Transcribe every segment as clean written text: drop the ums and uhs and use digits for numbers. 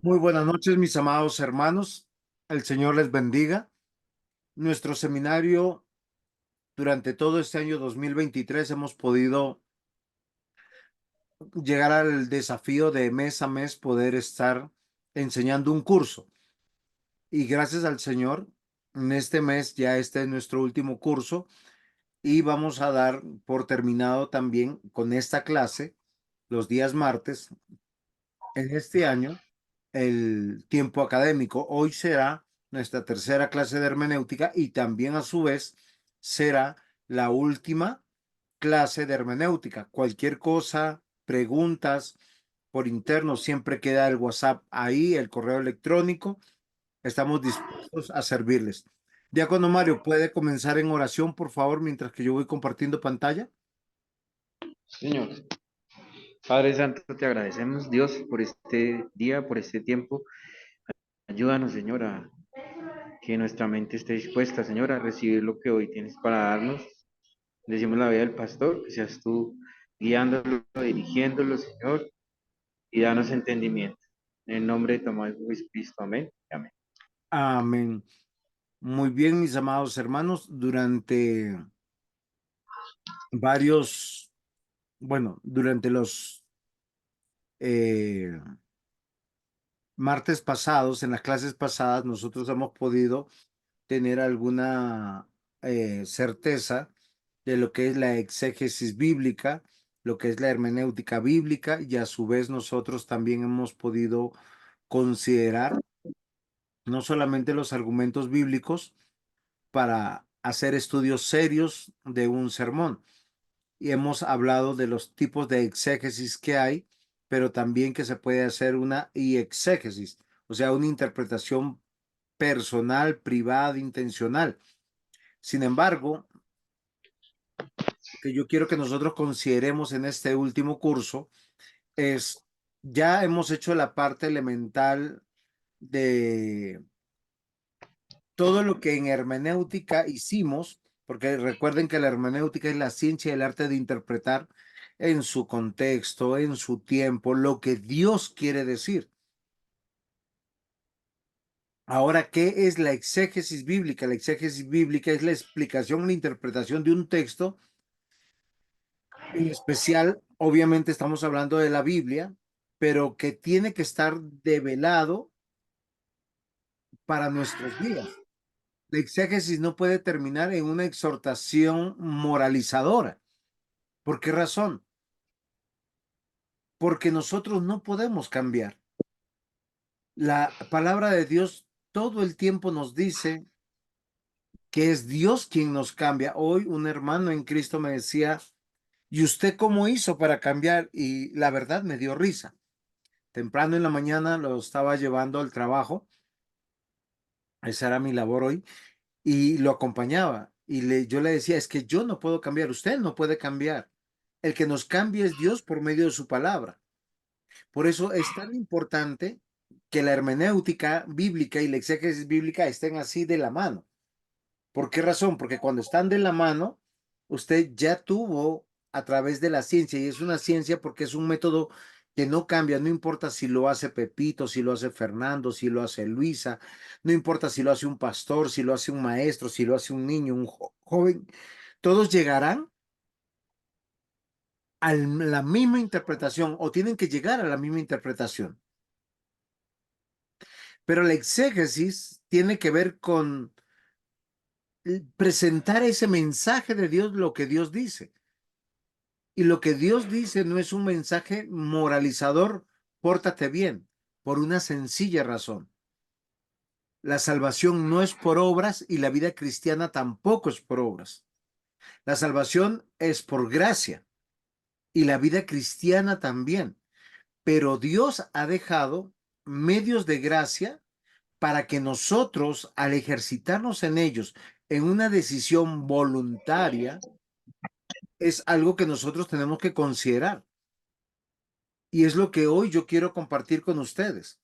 Muy buenas noches, mis amados hermanos. El Señor les bendiga. Nuestro seminario durante todo este año 2023 hemos podido llegar al desafío de mes a mes poder estar enseñando un curso. Y gracias al Señor, en este mes ya este es nuestro último curso y vamos a dar por terminado también con esta clase los días martes en este año el tiempo académico. Hoy será nuestra tercera clase de hermenéutica y también a su vez será la última clase de hermenéutica. Cualquier cosa, preguntas por interno, siempre queda el WhatsApp ahí, el correo electrónico. Estamos dispuestos a servirles. Diácono Mario, ¿puede comenzar en oración, por favor, mientras que yo voy compartiendo pantalla? Señor, Padre Santo, te agradecemos, Dios, por este día, por este tiempo. Ayúdanos, Señor, a que nuestra mente esté dispuesta, Señor, a recibir lo que hoy tienes para darnos. Decimos la vida del pastor, que seas tú guiándolo, dirigiéndolo, Señor, y danos entendimiento. En el nombre de Tomás Jesucristo, amén. Amén. Amén. Muy bien, mis amados hermanos, durante varios, bueno, durante los eh, martes pasados, en las clases pasadas, nosotros hemos podido tener alguna certeza de lo que es la exégesis bíblica, lo que es la hermenéutica bíblica, y a su vez nosotros también hemos podido considerar no solamente los argumentos bíblicos para hacer estudios serios de un sermón, y hemos hablado de los tipos de exégesis que hay, pero también que se puede hacer una exégesis, o sea, una interpretación personal, privada, intencional. Sin embargo, lo que yo quiero que nosotros consideremos en este último curso es, ya hemos hecho la parte elemental de todo lo que en hermenéutica hicimos, porque recuerden que la hermenéutica es la ciencia y el arte de interpretar en su contexto, en su tiempo, lo que Dios quiere decir. Ahora, ¿qué es la exégesis bíblica? La exégesis bíblica es la explicación, la interpretación de un texto. En especial, obviamente estamos hablando de la Biblia, pero que tiene que estar develado para nuestros días. La exégesis no puede terminar en una exhortación moralizadora. ¿Por qué razón? Porque nosotros no podemos cambiar. La palabra de Dios todo el tiempo nos dice que es Dios quien nos cambia. Hoy un hermano en Cristo me decía, ¿y usted cómo hizo para cambiar? Y la verdad me dio risa. Temprano en la mañana lo estaba llevando al trabajo, esa era mi labor hoy, y lo acompañaba. Yo le decía, es que yo no puedo cambiar, usted no puede cambiar. El que nos cambia es Dios por medio de su palabra. Por eso es tan importante que la hermenéutica bíblica y la exégesis bíblica estén así de la mano. ¿Por qué razón? Porque cuando están de la mano, usted ya tuvo a través de la ciencia, y es una ciencia porque es un método que no cambia, no importa si lo hace Pepito, si lo hace Fernando, si lo hace Luisa, no importa si lo hace un pastor, si lo hace un maestro, si lo hace un niño, un joven, todos llegarán a la misma interpretación o tienen que llegar a la misma interpretación. Pero la exégesis tiene que ver con presentar ese mensaje de Dios, lo que Dios dice. Y lo que Dios dice no es un mensaje moralizador, pórtate bien, por una sencilla razón. La salvación no es por obras y la vida cristiana tampoco es por obras. La salvación es por gracia y la vida cristiana también. Pero Dios ha dejado medios de gracia para que nosotros, al ejercitarnos en ellos en una decisión voluntaria, es algo que nosotros tenemos que considerar. Y es lo que hoy yo quiero compartir con ustedes,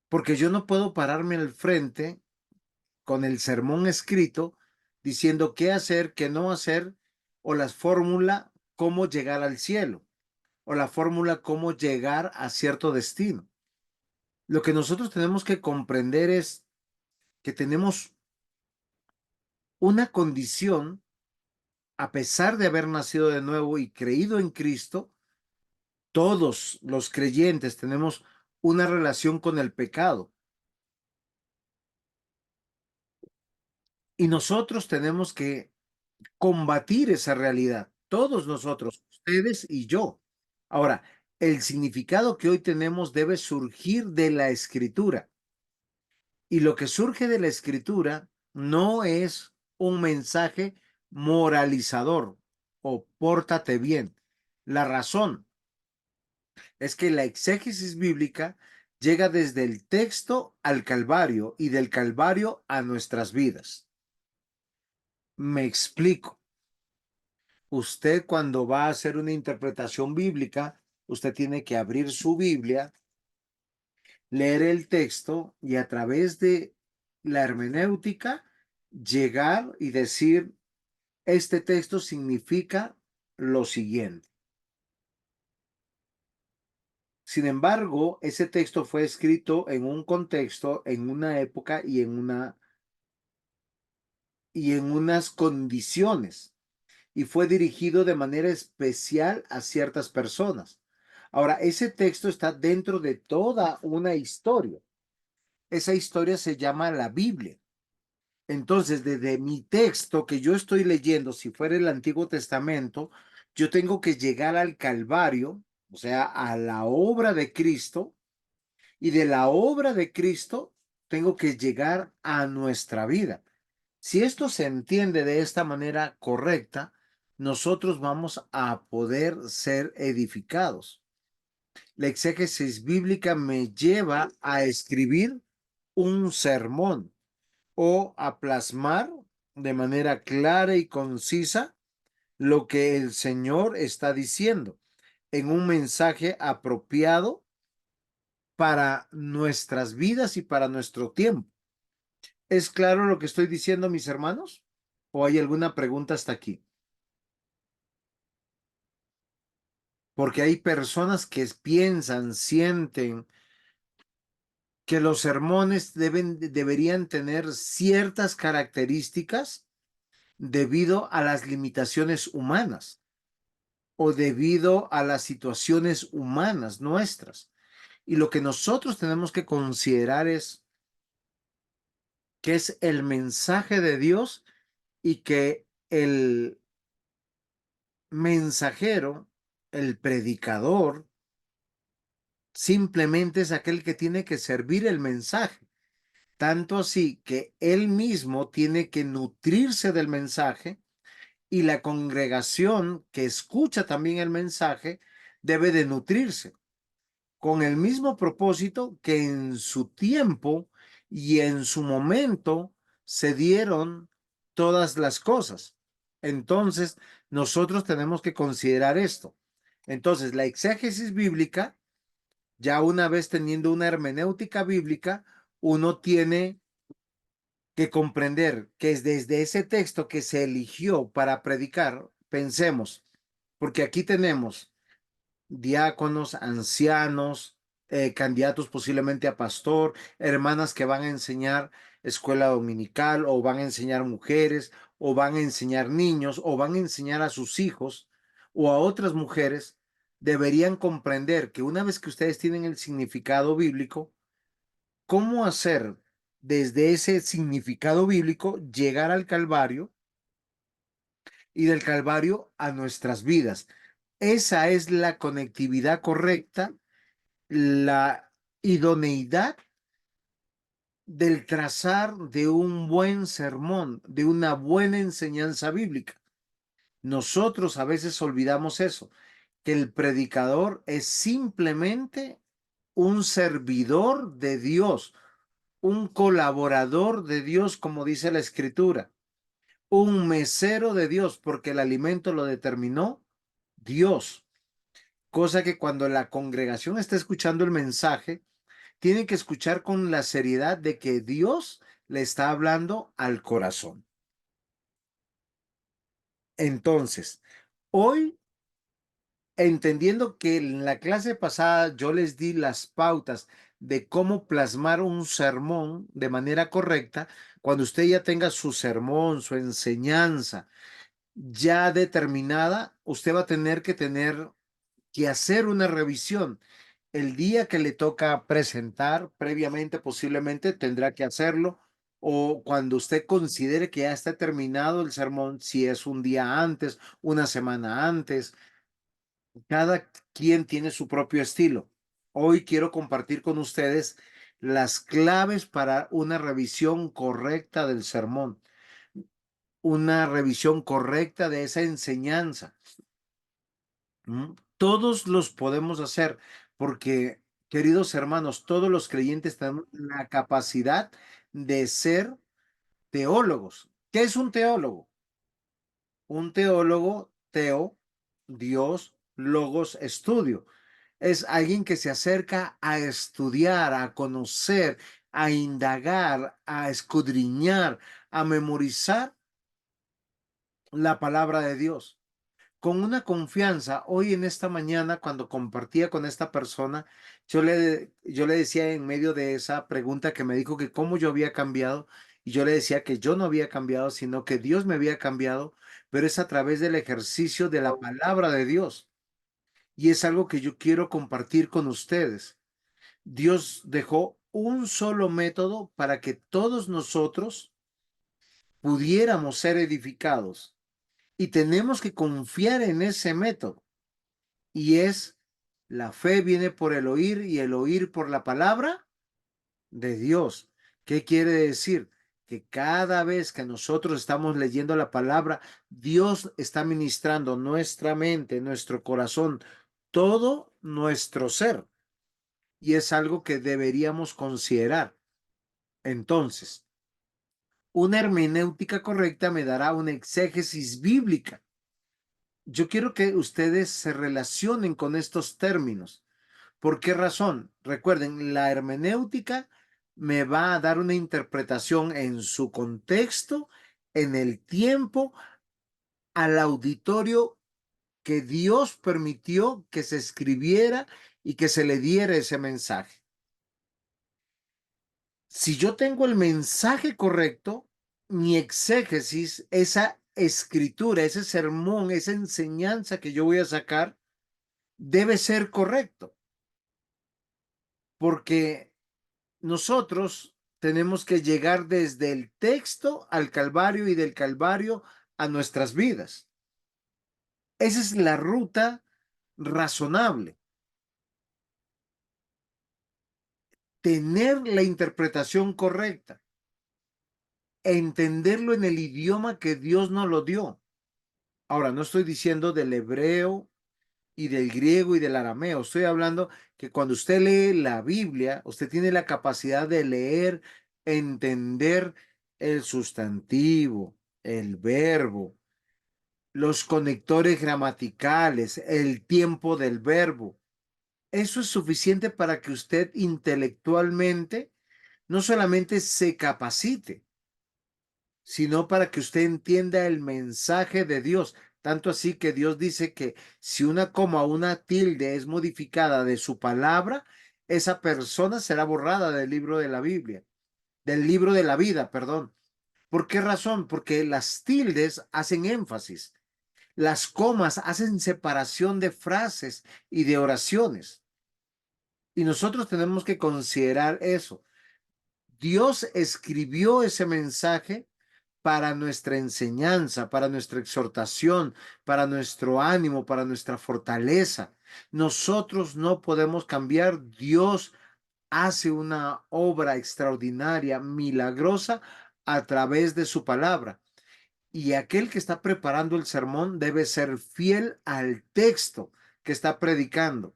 porque yo no puedo pararme al frente con el sermón escrito diciendo qué hacer, qué no hacer, o la fórmula cómo llegar al cielo, o la fórmula cómo llegar a cierto destino. Lo que nosotros tenemos que comprender es que tenemos una condición, a pesar de haber nacido de nuevo y creído en Cristo, todos los creyentes tenemos una relación con el pecado. Y nosotros tenemos que combatir esa realidad, todos nosotros, ustedes y yo. Ahora, el significado que hoy tenemos debe surgir de la escritura. Y lo que surge de la escritura no es un mensaje moralizador o pórtate bien. La razón es que la exégesis bíblica llega desde el texto al Calvario y del Calvario a nuestras vidas. Me explico. Usted cuando va a hacer una interpretación bíblica, usted tiene que abrir su Biblia, leer el texto y a través de la hermenéutica llegar y decir, este texto significa lo siguiente. Sin embargo, ese texto fue escrito en un contexto, en una época y en unas condiciones y fue dirigido de manera especial a ciertas personas. Ahora, ese texto está dentro de toda una historia. Esa historia se llama la Biblia. Entonces, desde mi texto que yo estoy leyendo, si fuera el Antiguo Testamento, yo tengo que llegar al Calvario, o sea, a la obra de Cristo, y de la obra de Cristo tengo que llegar a nuestra vida. Si esto se entiende de esta manera correcta, nosotros vamos a poder ser edificados. La exégesis bíblica me lleva a escribir un sermón o a plasmar de manera clara y concisa lo que el Señor está diciendo en un mensaje apropiado para nuestras vidas y para nuestro tiempo. ¿Es claro lo que estoy diciendo, mis hermanos? ¿O hay alguna pregunta hasta aquí? Porque hay personas que piensan, sienten que los sermones deberían tener ciertas características debido a las limitaciones humanas o debido a las situaciones humanas nuestras. Y lo que nosotros tenemos que considerar es que es el mensaje de Dios y que el mensajero, el predicador, simplemente es aquel que tiene que servir el mensaje. Tanto así que él mismo tiene que nutrirse del mensaje y la congregación que escucha también el mensaje debe de nutrirse con el mismo propósito que en su tiempo y en su momento se dieron todas las cosas. Entonces, nosotros tenemos que considerar esto. Entonces, la exégesis bíblica, ya una vez teniendo una hermenéutica bíblica, uno tiene que comprender que es desde ese texto que se eligió para predicar, pensemos, porque aquí tenemos diáconos, ancianos, candidatos posiblemente a pastor, hermanas que van a enseñar escuela dominical o van a enseñar mujeres o van a enseñar niños o van a enseñar a sus hijos o a otras mujeres, deberían comprender que una vez que ustedes tienen el significado bíblico, ¿cómo hacer desde ese significado bíblico llegar al Calvario y del Calvario a nuestras vidas? Esa es la conectividad correcta, la idoneidad del trazar de un buen sermón, de una buena enseñanza bíblica. Nosotros a veces olvidamos eso, que el predicador es simplemente un servidor de Dios, un colaborador de Dios, como dice la Escritura, un mesero de Dios, porque el alimento lo determinó Dios. Cosa que cuando la congregación está escuchando el mensaje, tiene que escuchar con la seriedad de que Dios le está hablando al corazón. Entonces, hoy, entendiendo que en la clase pasada yo les di las pautas de cómo plasmar un sermón de manera correcta. Cuando usted ya tenga su sermón, su enseñanza ya determinada, usted va a tener que hacer una revisión. El día que le toca presentar, previamente posiblemente tendrá que hacerlo, o cuando usted considere que ya está terminado el sermón, si es un día antes, una semana antes. Cada quien tiene su propio estilo. Hoy quiero compartir con ustedes las claves para una revisión correcta del sermón, una revisión correcta de esa enseñanza. Todos los podemos hacer porque, queridos hermanos, todos los creyentes tenemos la capacidad de ser teólogos. ¿Qué es un teólogo? Un teólogo, teo, Dios, logos, estudio. Es alguien que se acerca a estudiar, a conocer, a indagar, a escudriñar, a memorizar la palabra de Dios. Con una confianza, hoy en esta mañana, cuando compartía con esta persona, yo le decía en medio de esa pregunta que me dijo que cómo yo había cambiado, y yo le decía que yo no había cambiado, sino que Dios me había cambiado, pero es a través del ejercicio de la palabra de Dios. Y es algo que yo quiero compartir con ustedes. Dios dejó un solo método para que todos nosotros pudiéramos ser edificados. Y tenemos que confiar en ese método. Y es, la fe viene por el oír y el oír por la palabra de Dios. ¿Qué quiere decir? Que cada vez que nosotros estamos leyendo la palabra, Dios está ministrando nuestra mente, nuestro corazón, todo nuestro ser. Y es algo que deberíamos considerar. Entonces, una hermenéutica correcta me dará una exégesis bíblica. Yo quiero que ustedes se relacionen con estos términos. ¿Por qué razón? Recuerden, la hermenéutica me va a dar una interpretación en su contexto, en el tiempo, al auditorio que Dios permitió que se escribiera y que se le diera ese mensaje. Si yo tengo el mensaje correcto, mi exégesis, esa escritura, ese sermón, esa enseñanza que yo voy a sacar, debe ser correcto, porque nosotros tenemos que llegar desde el texto al Calvario y del Calvario a nuestras vidas. Esa es la ruta razonable. Tener la interpretación correcta, entenderlo en el idioma que Dios nos lo dio. Ahora, no estoy diciendo del hebreo y del griego y del arameo. Estoy hablando que cuando usted lee la Biblia, usted tiene la capacidad de leer, entender el sustantivo, el verbo, los conectores gramaticales, el tiempo del verbo. Eso es suficiente para que usted intelectualmente no solamente se capacite, sino para que usted entienda el mensaje de Dios. Tanto así que Dios dice que si una coma o una tilde es modificada de su palabra, esa persona será borrada del libro de la Biblia, del libro de la vida, perdón. ¿Por qué razón? Porque las tildes hacen énfasis, las comas hacen separación de frases y de oraciones. Y nosotros tenemos que considerar eso. Dios escribió ese mensaje para nuestra enseñanza, para nuestra exhortación, para nuestro ánimo, para nuestra fortaleza. Nosotros no podemos cambiar. Dios hace una obra extraordinaria, milagrosa, a través de su palabra. Y aquel que está preparando el sermón debe ser fiel al texto que está predicando.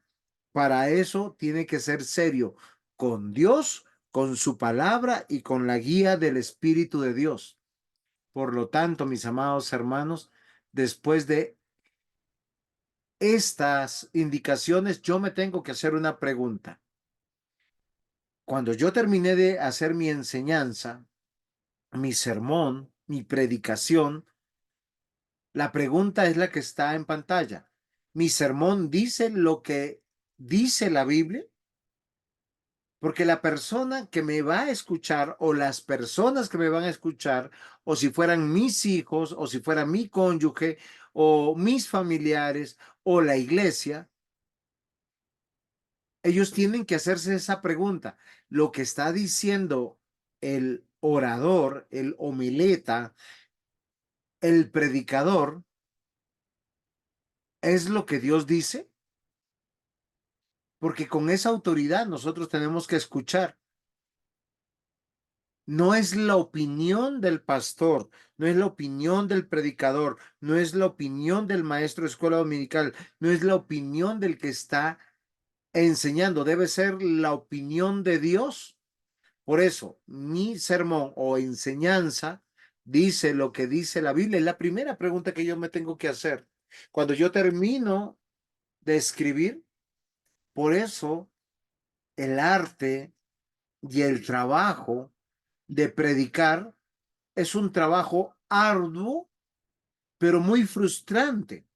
Para eso tiene que ser serio con Dios, con su palabra y con la guía del Espíritu de Dios. Por lo tanto, mis amados hermanos, después de estas indicaciones, yo me tengo que hacer una pregunta. Cuando yo terminé de hacer mi enseñanza, mi sermón, mi predicación, la pregunta es la que está en pantalla. ¿Mi sermón dice lo que dice la Biblia? Porque la persona que me va a escuchar o las personas que me van a escuchar, o si fueran mis hijos, o si fuera mi cónyuge, o mis familiares, o la iglesia, ellos tienen que hacerse esa pregunta. Lo que está diciendo el orador, el homileta, el predicador, ¿es lo que Dios dice? Porque con esa autoridad nosotros tenemos que escuchar. No es la opinión del pastor, no es la opinión del predicador, no es la opinión del maestro de escuela dominical, no es la opinión del que está enseñando, debe ser la opinión de Dios. Por eso, mi sermón o enseñanza dice lo que dice la Biblia. Es la primera pregunta que yo me tengo que hacer. Cuando yo termino de escribir, por eso el arte y el trabajo de predicar es un trabajo arduo, pero muy frustrante.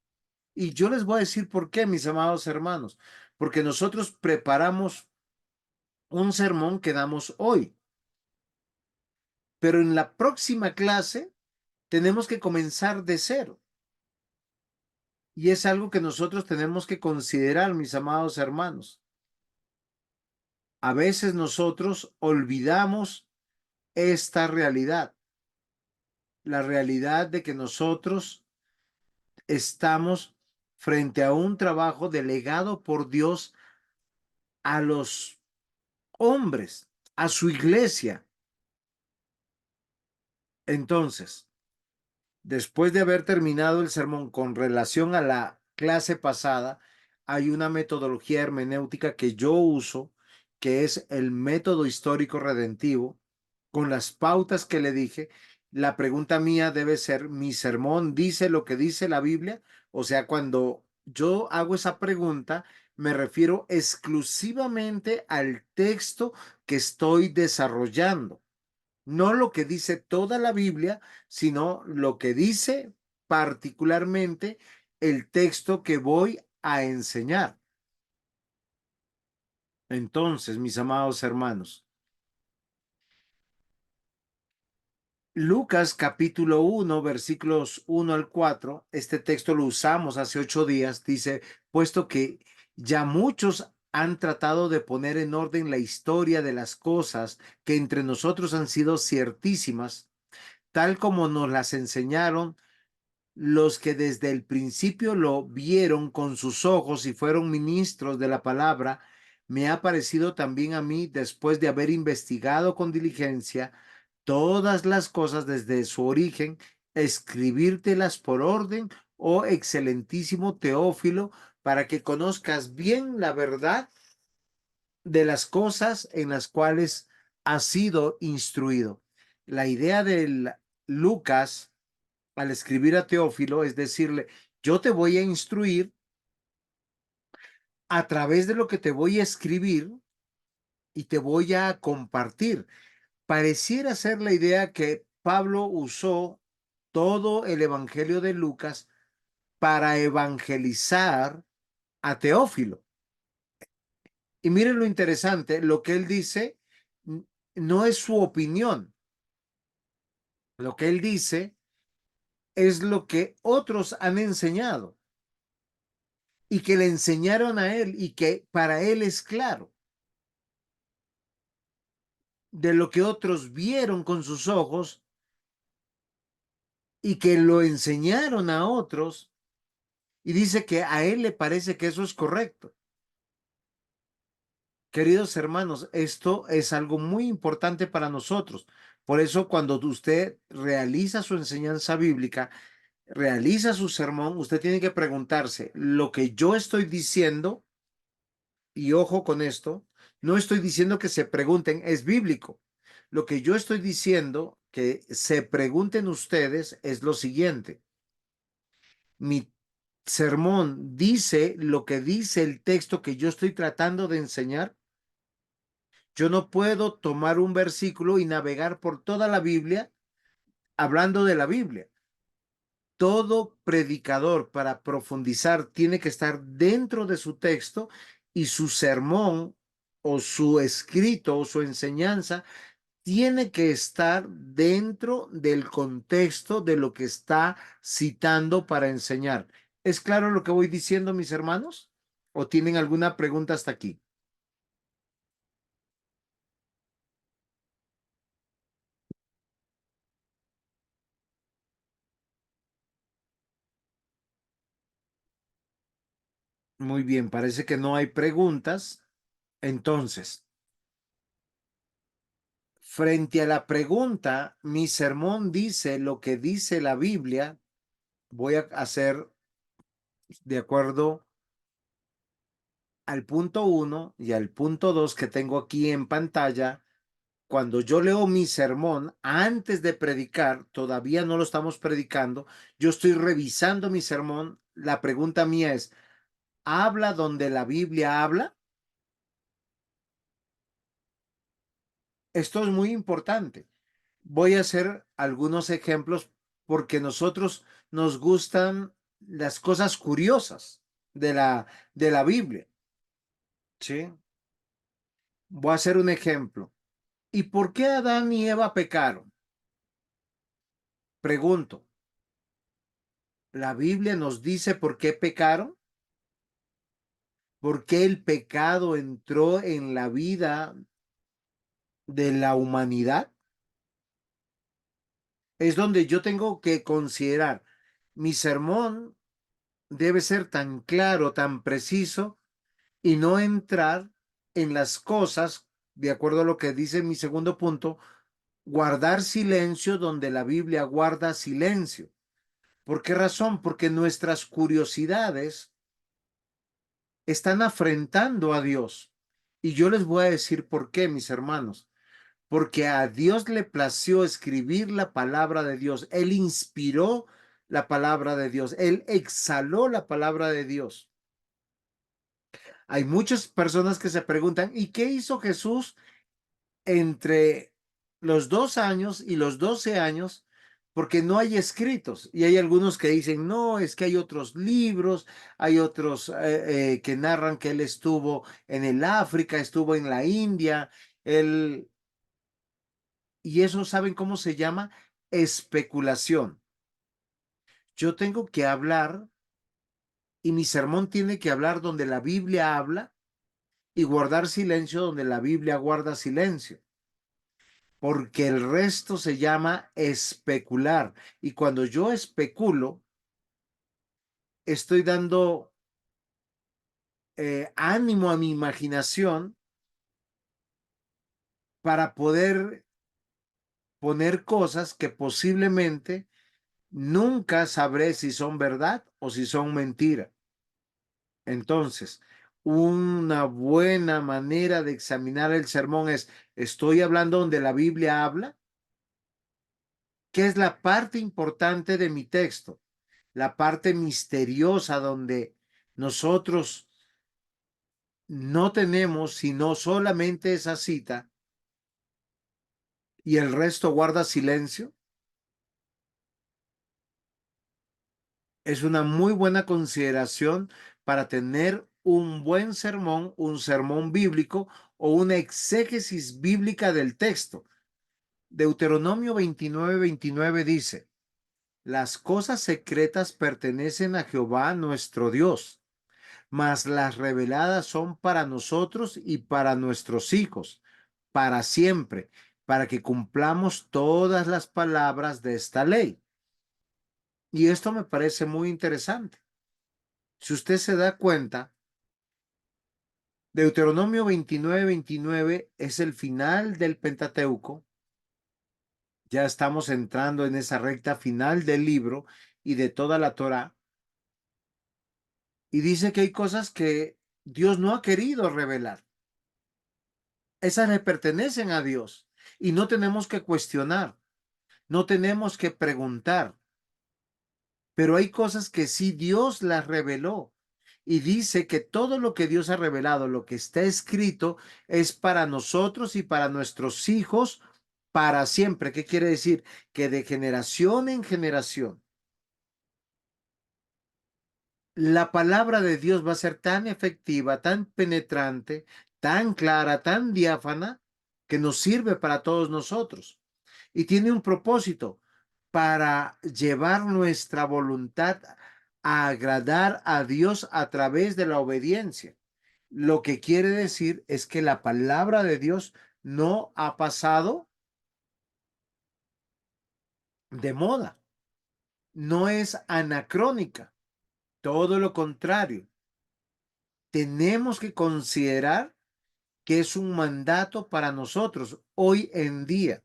Y yo les voy a decir por qué, mis amados hermanos, porque nosotros preparamos un sermón que damos hoy, pero en la próxima clase tenemos que comenzar de cero. Y es algo que nosotros tenemos que considerar, mis amados hermanos. A veces nosotros olvidamos esta realidad, la realidad de que nosotros estamos frente a un trabajo delegado por Dios a los hombres, a su iglesia. Entonces, después de haber terminado el sermón con relación a la clase pasada, hay una metodología hermenéutica que yo uso, que es el método histórico redentivo, con las pautas que le dije. La pregunta mía debe ser, ¿mi sermón dice lo que dice la Biblia? O sea, cuando yo hago esa pregunta, me refiero exclusivamente al texto que estoy desarrollando. No lo que dice toda la Biblia, sino lo que dice particularmente el texto que voy a enseñar. Entonces, mis amados hermanos, Lucas capítulo 1, versículos 1 al 4, este texto lo usamos hace 8 días, dice, puesto que ya muchos han tratado de poner en orden la historia de las cosas que entre nosotros han sido ciertísimas, tal como nos las enseñaron los que desde el principio lo vieron con sus ojos y fueron ministros de la palabra, me ha parecido también a mí, después de haber investigado con diligencia todas las cosas desde su origen, escribírtelas por orden, oh excelentísimo Teófilo, para que conozcas bien la verdad de las cosas en las cuales has sido instruido. La idea del Lucas al escribir a Teófilo es decirle, yo te voy a instruir a través de lo que te voy a escribir y te voy a compartir. Pareciera ser la idea que Pablo usó todo el Evangelio de Lucas para evangelizar a Teófilo. Y miren lo interesante, lo que él dice no es su opinión. Lo que él dice es lo que otros han enseñado y que le enseñaron a él y que para él es claro. De lo que otros vieron con sus ojos y que lo enseñaron a otros y dice que a él le parece que eso es correcto. Queridos hermanos, esto es algo muy importante para nosotros. Por eso cuando usted realiza su enseñanza bíblica, realiza su sermón, usted tiene que preguntarse, lo que yo estoy diciendo, y ojo con esto, no estoy diciendo que se pregunten, es bíblico. Lo que yo estoy diciendo que se pregunten ustedes es lo siguiente. Mi sermón dice lo que dice el texto que yo estoy tratando de enseñar. Yo no puedo tomar un versículo y navegar por toda la Biblia hablando de la Biblia. Todo predicador para profundizar tiene que estar dentro de su texto y su sermón o su escrito o su enseñanza tiene que estar dentro del contexto de lo que está citando para enseñar. ¿Es claro lo que voy diciendo, mis hermanos? ¿O tienen alguna pregunta hasta aquí? Muy bien, parece que no hay preguntas. Entonces, frente a la pregunta, mi sermón dice lo que dice la Biblia, voy a hacer de acuerdo al punto uno y al punto 2 que tengo aquí en pantalla. Cuando yo leo mi sermón antes de predicar, todavía no lo estamos predicando, yo estoy revisando mi sermón. La pregunta mía es, ¿habla donde la Biblia habla? Esto es muy importante. Voy a hacer algunos ejemplos porque nosotros nos gustan las cosas curiosas de la Biblia. ¿Sí? Voy a hacer un ejemplo. ¿Y por qué Adán y Eva pecaron? Pregunto, ¿la Biblia nos dice por qué pecaron? ¿Por qué el pecado entró en la vida de la humanidad? Es donde yo tengo que considerar, mi sermón debe ser tan claro, tan preciso y no entrar en las cosas, de acuerdo a lo que dice mi segundo punto, guardar silencio donde la Biblia guarda silencio. ¿Por qué razón? Porque nuestras curiosidades están afrentando a Dios. Y yo les voy a decir por qué, mis hermanos. Porque a Dios le plació escribir la palabra de Dios. Él inspiró la palabra de Dios. Él exhaló la palabra de Dios. Hay muchas personas que se preguntan, ¿y qué hizo Jesús entre los 2 años y los 12 años? Porque no hay escritos. Y hay algunos que dicen, no, es que hay otros libros, hay otros que narran que él estuvo en el África, estuvo en la India, él, y eso saben cómo se llama especulación. Yo tengo que hablar y mi sermón tiene que hablar donde la Biblia habla y guardar silencio donde la Biblia guarda silencio, porque el resto se llama especular. Y cuando yo especulo, estoy dando ánimo a mi imaginación para poder poner cosas que posiblemente nunca sabré si son verdad o si son mentira. Entonces, una buena manera de examinar el sermón es, ¿estoy hablando donde la Biblia habla? ¿Qué es la parte importante de mi texto? La parte misteriosa donde nosotros no tenemos sino solamente esa cita y el resto guarda silencio. Es una muy buena consideración para tener un buen sermón, un sermón bíblico o una exégesis bíblica del texto. Deuteronomio 29:29 dice, las cosas secretas pertenecen a Jehová nuestro Dios, mas las reveladas son para nosotros y para nuestros hijos, para siempre, para que cumplamos todas las palabras de esta ley. Y esto me parece muy interesante. Si usted se da cuenta, Deuteronomio 29:29 es el final del Pentateuco. Ya estamos entrando en esa recta final del libro y de toda la Torá. Y dice que hay cosas que Dios no ha querido revelar. Esas le pertenecen a Dios y no tenemos que cuestionar, no tenemos que preguntar, pero hay cosas que sí Dios las reveló y dice que todo lo que Dios ha revelado, lo que está escrito, es para nosotros y para nuestros hijos para siempre. ¿Qué quiere decir? Que de generación en generación la palabra de Dios va a ser tan efectiva, tan penetrante, tan clara, tan diáfana, que nos sirve para todos nosotros. Y tiene un propósito para llevar nuestra voluntad a agradar a Dios a través de la obediencia. Lo que quiere decir es que la palabra de Dios no ha pasado de moda, no es anacrónica, todo lo contrario. Tenemos que considerar que es un mandato para nosotros hoy en día.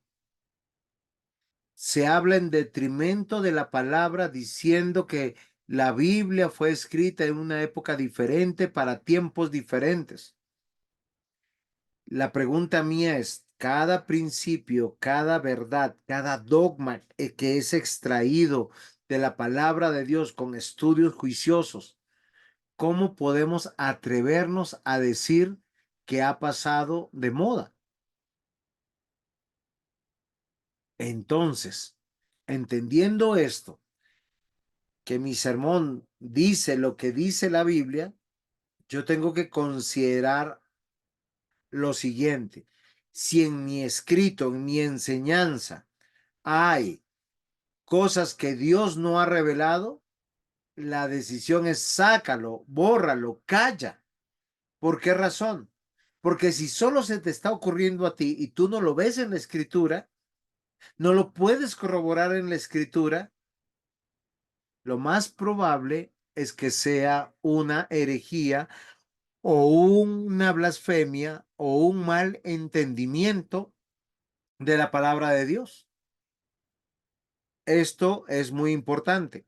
Se habla en detrimento de la palabra diciendo que la Biblia fue escrita en una época diferente para tiempos diferentes. La pregunta mía es, cada principio, cada verdad, cada dogma que es extraído de la palabra de Dios con estudios juiciosos, ¿cómo podemos atrevernos a decir que ha pasado de moda? Entonces, entendiendo esto, que mi sermón dice lo que dice la Biblia, yo tengo que considerar lo siguiente. Si en mi escrito, en mi enseñanza, hay cosas que Dios no ha revelado, la decisión es sácalo, bórralo, calla. ¿Por qué razón? Porque si solo se te está ocurriendo a ti y tú no lo ves en la escritura, no lo puedes corroborar en la escritura, lo más probable es que sea una herejía o una blasfemia o un mal entendimiento de la palabra de Dios. Esto es muy importante.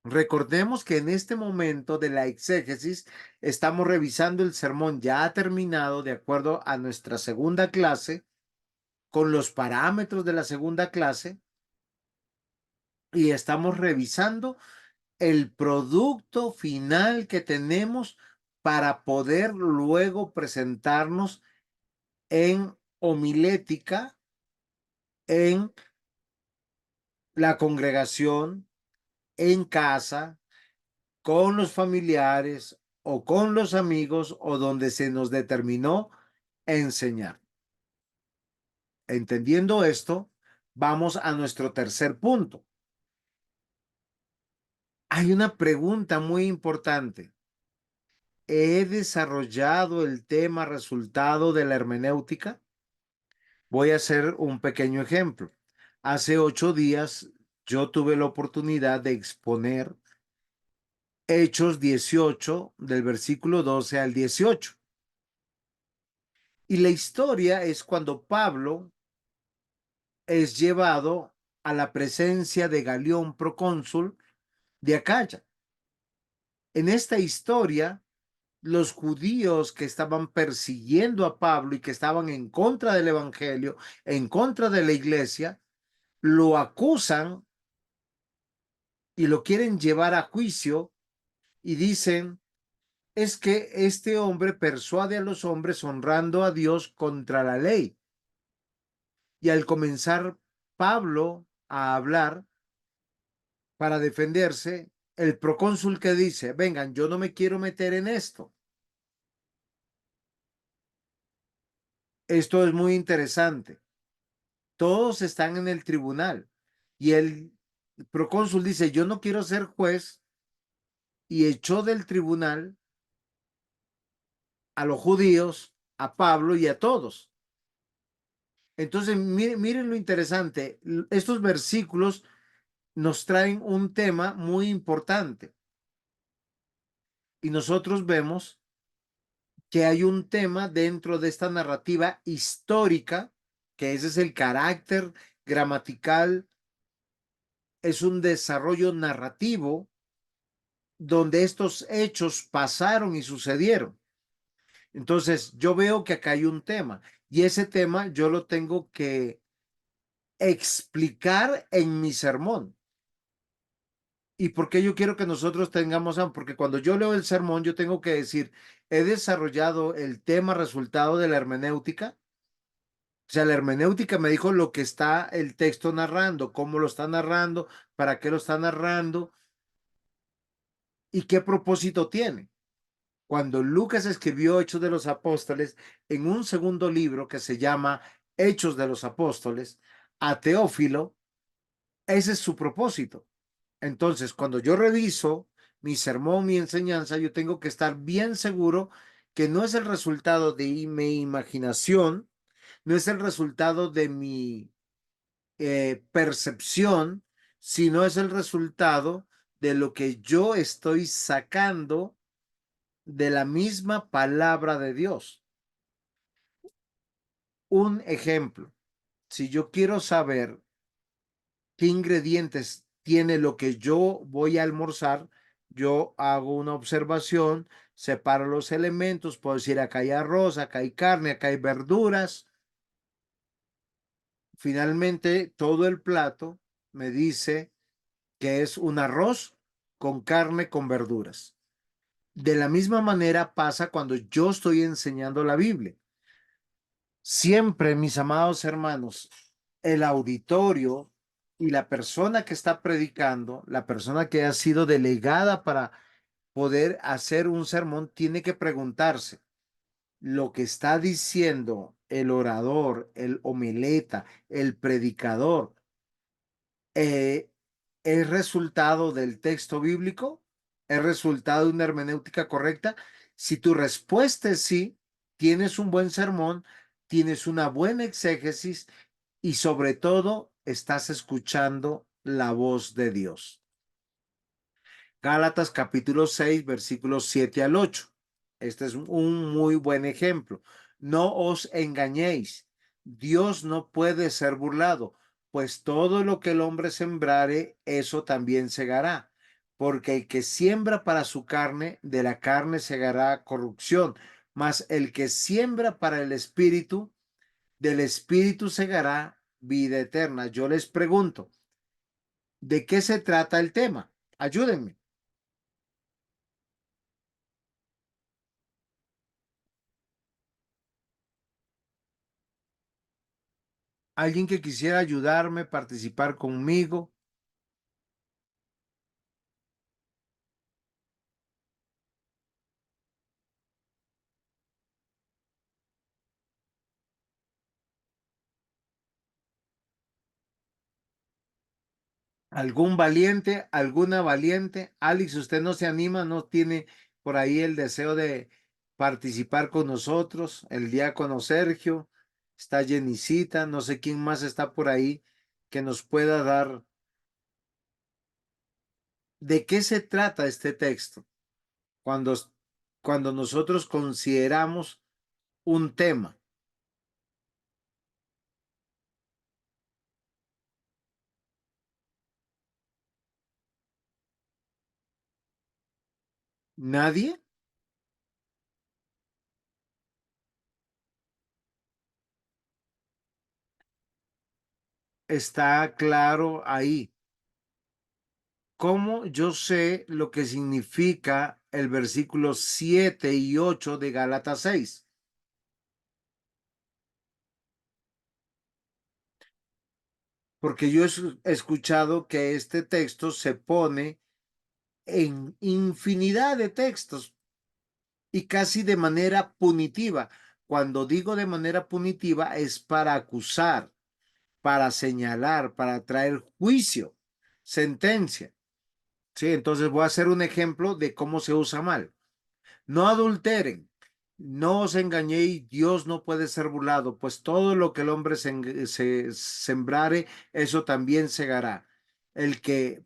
Recordemos que en este momento de la exégesis estamos revisando el sermón ya terminado de acuerdo a nuestra segunda clase, con los parámetros de la segunda clase, y estamos revisando el producto final que tenemos para poder luego presentarnos en homilética, en la congregación, en casa, con los familiares o con los amigos o donde se nos determinó enseñar. Entendiendo esto, vamos a nuestro tercer punto. Hay una pregunta muy importante. ¿He desarrollado el tema resultado de la hermenéutica? Voy a hacer un pequeño ejemplo. Hace 8 días yo tuve la oportunidad de exponer Hechos 18 del versículo 12 al 18. Y la historia es cuando Pablo es llevado a la presencia de Galión procónsul de Acaya. En esta historia, los judíos que estaban persiguiendo a Pablo y que estaban en contra del evangelio, en contra de la iglesia, lo acusan y lo quieren llevar a juicio y dicen, es que este hombre persuade a los hombres honrando a Dios contra la ley. Y al comenzar Pablo a hablar para defenderse, el procónsul que dice, vengan, yo no me quiero meter en esto. Esto es muy interesante. Todos están en el tribunal y el procónsul dice, yo no quiero ser juez, y echó del tribunal a los judíos, a Pablo y a todos. Entonces, miren lo interesante. Estos versículos nos traen un tema muy importante y nosotros vemos que hay un tema dentro de esta narrativa histórica, que ese es el carácter gramatical, es un desarrollo narrativo donde estos hechos pasaron y sucedieron. Entonces, yo veo que acá hay un tema y ese tema yo lo tengo que explicar en mi sermón. ¿Y por qué yo quiero que nosotros tengamos? Porque cuando yo leo el sermón, yo tengo que decir, he desarrollado el tema resultado de la hermenéutica. O sea, la hermenéutica me dijo lo que está el texto narrando, cómo lo está narrando, para qué lo está narrando y qué propósito tiene. cuando Lucas escribió Hechos de los Apóstoles, en un segundo libro que se llama Hechos de los Apóstoles, a Teófilo, ese es su propósito. Entonces, cuando yo reviso mi sermón, mi enseñanza, yo tengo que estar bien seguro que no es el resultado de mi imaginación, no es el resultado de mi percepción, sino es el resultado de lo que yo estoy sacando de la misma palabra de Dios. Un ejemplo, si yo quiero saber qué ingredientes tiene lo que yo voy a almorzar, yo hago una observación, separo los elementos, puedo decir acá hay arroz, acá hay carne, acá hay verduras. Finalmente, todo el plato me dice que es un arroz con carne con verduras. De la misma manera pasa cuando yo estoy enseñando la Biblia. Siempre, mis amados hermanos, el auditorio y la persona que está predicando, la persona que ha sido delegada para poder hacer un sermón, tiene que preguntarse, ¿lo que está diciendo el orador, el homileta, el predicador, eh, es resultado del texto bíblico? ¿Es resultado de una hermenéutica correcta? Si tu respuesta es sí, tienes un buen sermón, tienes una buena exégesis y sobre todo estás escuchando la voz de Dios. Gálatas capítulo 6, versículos 7 al 8. Este es un muy buen ejemplo. No os engañéis. Dios no puede ser burlado, pues todo lo que el hombre sembrare, eso también segará. Porque el que siembra para su carne, de la carne segará corrupción, mas el que siembra para el espíritu, del espíritu segará vida eterna. Yo les pregunto, ¿de qué se trata el tema? Ayúdenme. Alguien que quisiera ayudarme, participar conmigo. ¿Algún valiente? ¿Alguna valiente? Alex, usted no se anima, no tiene por ahí el deseo de participar con nosotros. El diácono Sergio, está Jenicita, no sé quién más está por ahí que nos pueda dar. ¿De qué se trata este texto? Cuando, cuando nosotros consideramos un tema. ¿Nadie? Está claro ahí. ¿Cómo yo sé lo que significa el versículo 7 y 8 de Gálatas 6? Porque yo he escuchado que este texto se pone en infinidad de textos y casi de manera punitiva. Cuando digo de manera punitiva es para acusar, para señalar, para traer juicio, sentencia. Sí, entonces voy a hacer un ejemplo de cómo se usa mal. No adulteren, no os engañéis, Dios no puede ser burlado, pues todo lo que el hombre se sembrare, eso también segará.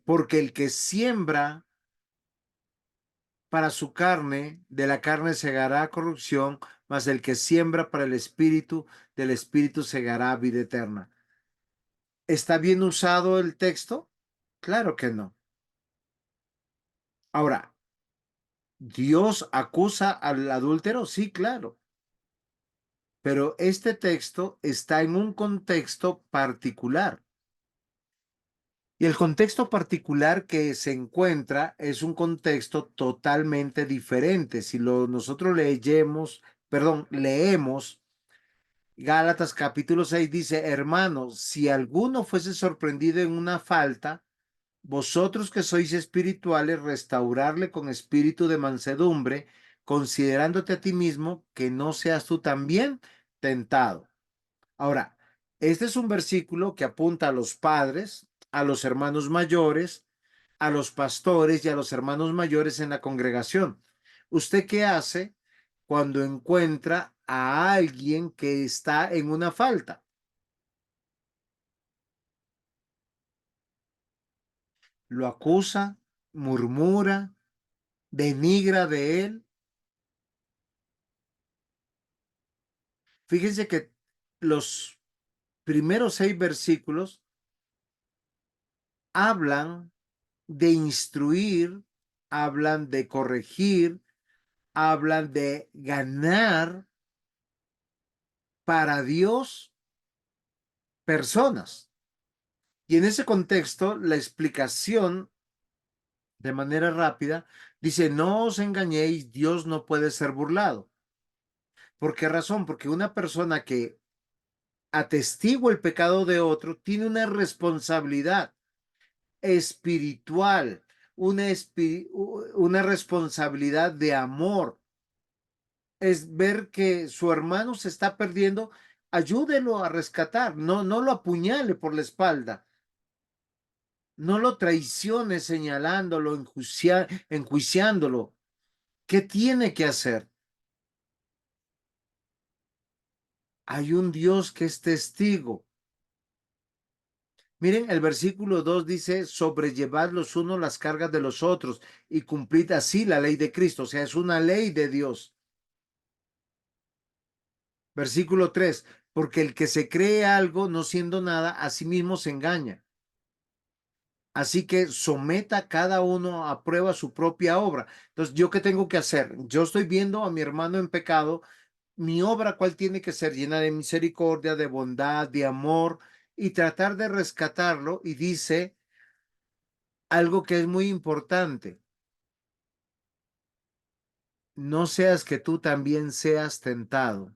Porque el que siembra para su carne, de la carne segará corrupción, mas el que siembra para el espíritu, del espíritu segará vida eterna. ¿Está bien usado el texto? Claro que no. Ahora, ¿Dios acusa al adúltero? Sí, claro. Pero este texto está en un contexto particular. Y el contexto particular que se encuentra es un contexto totalmente diferente. Si nosotros leemos Gálatas capítulo 6 dice, hermanos, si alguno fuese sorprendido en una falta, vosotros que sois espirituales, restaurarle con espíritu de mansedumbre, considerándote a ti mismo que no seas tú también tentado. Ahora, este es un versículo que apunta a los padres, a los hermanos mayores, a los pastores y a los hermanos mayores en la congregación. ¿Usted qué hace cuando encuentra a alguien que está en una falta? ¿Lo acusa, murmura, denigra de él? Fíjense que los primeros 6 versículos hablan de instruir, hablan de corregir, hablan de ganar para Dios personas. Y en ese contexto, la explicación de manera rápida dice, no os engañéis, Dios no puede ser burlado. ¿Por qué razón? Porque una persona que atestigua el pecado de otro tiene una responsabilidad espiritual, una responsabilidad de amor. Es ver que su hermano se está perdiendo, ayúdelo a rescatar, no lo apuñale por la espalda, no lo traicione señalándolo, enjuiciándolo. ¿Qué tiene que hacer? Hay un Dios que es testigo. Miren, el versículo 2 dice, sobrellevad los unos las cargas de los otros y cumplid así la ley de Cristo. O sea, es una ley de Dios. Versículo 3, porque el que se cree algo no siendo nada, a sí mismo se engaña. Así que someta cada uno a prueba su propia obra. Entonces, ¿yo qué tengo que hacer? Yo estoy viendo a mi hermano en pecado. Mi obra, ¿cuál tiene que ser? Llena de misericordia, de bondad, de amor y tratar de rescatarlo. Y dice algo que es muy importante. No seas que tú también seas tentado.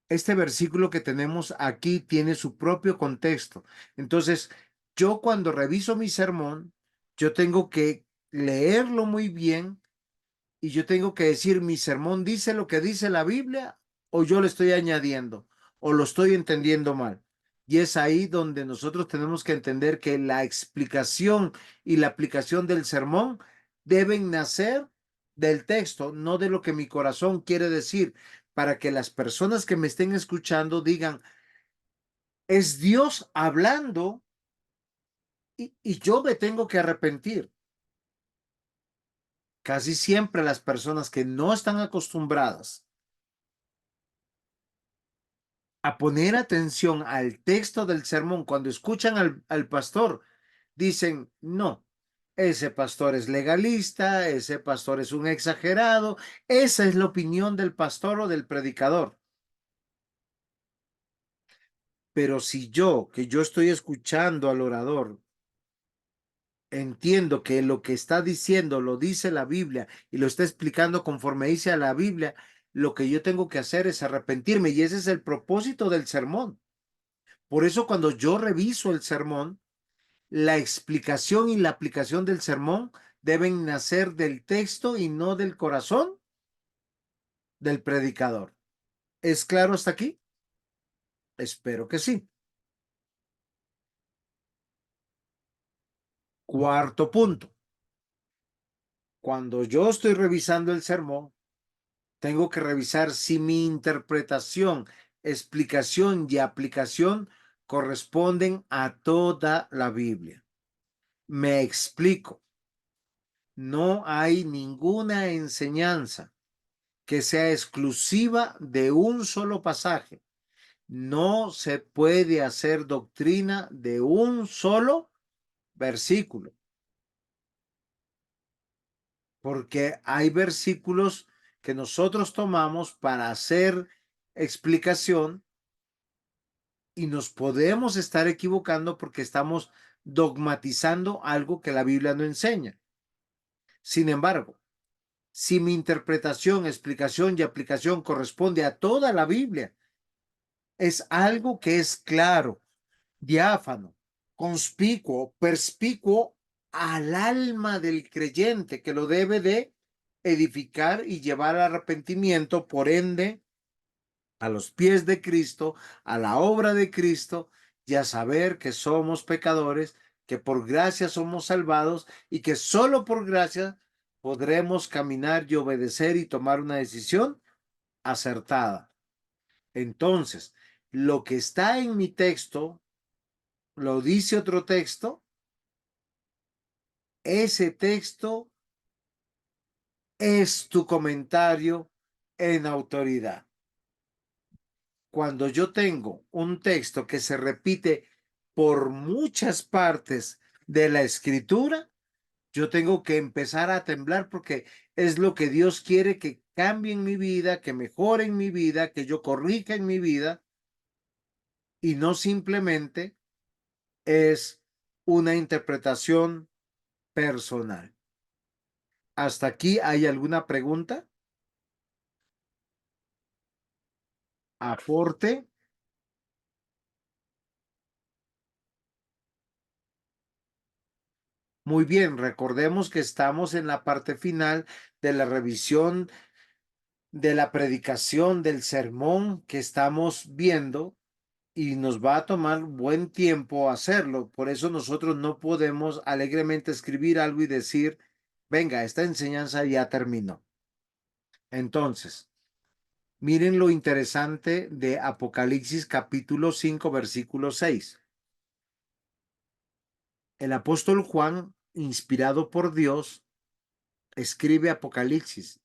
Este versículo que tenemos aquí tiene su propio contexto. Entonces, yo cuando reviso mi sermón, yo tengo que leerlo muy bien y yo tengo que decir, mi sermón dice lo que dice la Biblia o yo le estoy añadiendo o lo estoy entendiendo mal. Y es ahí donde nosotros tenemos que entender que la explicación y la aplicación del sermón deben nacer del texto, no de lo que mi corazón quiere decir, para que las personas que me estén escuchando digan, es Dios hablando y yo me tengo que arrepentir. Casi siempre las personas que no están acostumbradas a poner atención al texto del sermón cuando escuchan al pastor, dicen, no, ese pastor es legalista, ese pastor es un exagerado, esa es la opinión del pastor o del predicador. Pero si yo, que yo estoy escuchando al orador, entiendo que lo que está diciendo lo dice la Biblia y lo está explicando conforme dice a la Biblia, lo que yo tengo que hacer es arrepentirme y ese es el propósito del sermón. Por eso cuando yo reviso el sermón, la explicación y la aplicación del sermón deben nacer del texto y no del corazón del predicador. ¿Es claro hasta aquí? Espero que sí. Cuarto punto. Cuando yo estoy revisando el sermón, tengo que revisar si mi interpretación, explicación y aplicación corresponden a toda la Biblia. Me explico. No hay ninguna enseñanza que sea exclusiva de un solo pasaje. No se puede hacer doctrina de un solo versículo, porque hay versículos que nosotros tomamos para hacer explicación y nos podemos estar equivocando porque estamos dogmatizando algo que la Biblia no enseña. Sin embargo, si mi interpretación, explicación y aplicación corresponde a toda la Biblia, es algo que es claro, diáfano, conspicuo, perspicuo al alma del creyente que lo debe de edificar y llevar al arrepentimiento, por ende, a los pies de Cristo, a la obra de Cristo, y a saber que somos pecadores, que por gracia somos salvados y que solo por gracia podremos caminar y obedecer y tomar una decisión acertada. Entonces, lo que está en mi texto, lo dice otro texto, ese texto es tu comentario en autoridad. Cuando yo tengo un texto que se repite por muchas partes de la escritura, yo tengo que empezar a temblar porque es lo que Dios quiere que cambie en mi vida, que mejore en mi vida, que yo corrija en mi vida, y no simplemente es una interpretación personal. ¿Hasta aquí hay alguna pregunta? ¿Aporte? Muy bien, recordemos que estamos en la parte final de la revisión de la predicación del sermón que estamos viendo y nos va a tomar buen tiempo hacerlo. Por eso nosotros no podemos alegremente escribir algo y decir, venga, esta enseñanza ya terminó. Entonces, miren lo interesante de Apocalipsis capítulo 5, versículo 6. El apóstol Juan, inspirado por Dios, escribe Apocalipsis.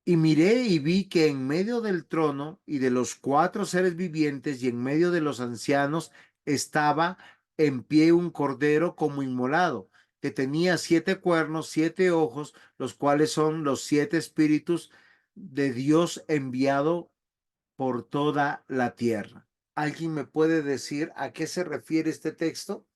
Y miré y vi que en medio del trono y de los cuatro seres vivientes y en medio de los ancianos estaba en pie un cordero como inmolado, que tenía 7 cuernos, 7 ojos, los cuales son los 7 espíritus de Dios enviado por toda la tierra. ¿Alguien me puede decir a qué se refiere este texto?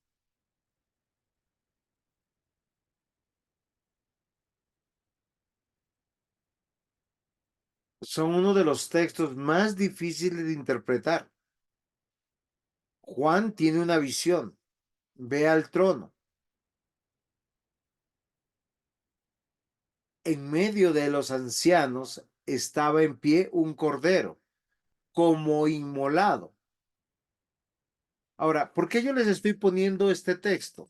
Son uno de los textos más difíciles de interpretar. Juan tiene una visión, ve al trono. En medio de los ancianos estaba en pie un cordero, como inmolado. Ahora, ¿por qué yo les estoy poniendo este texto?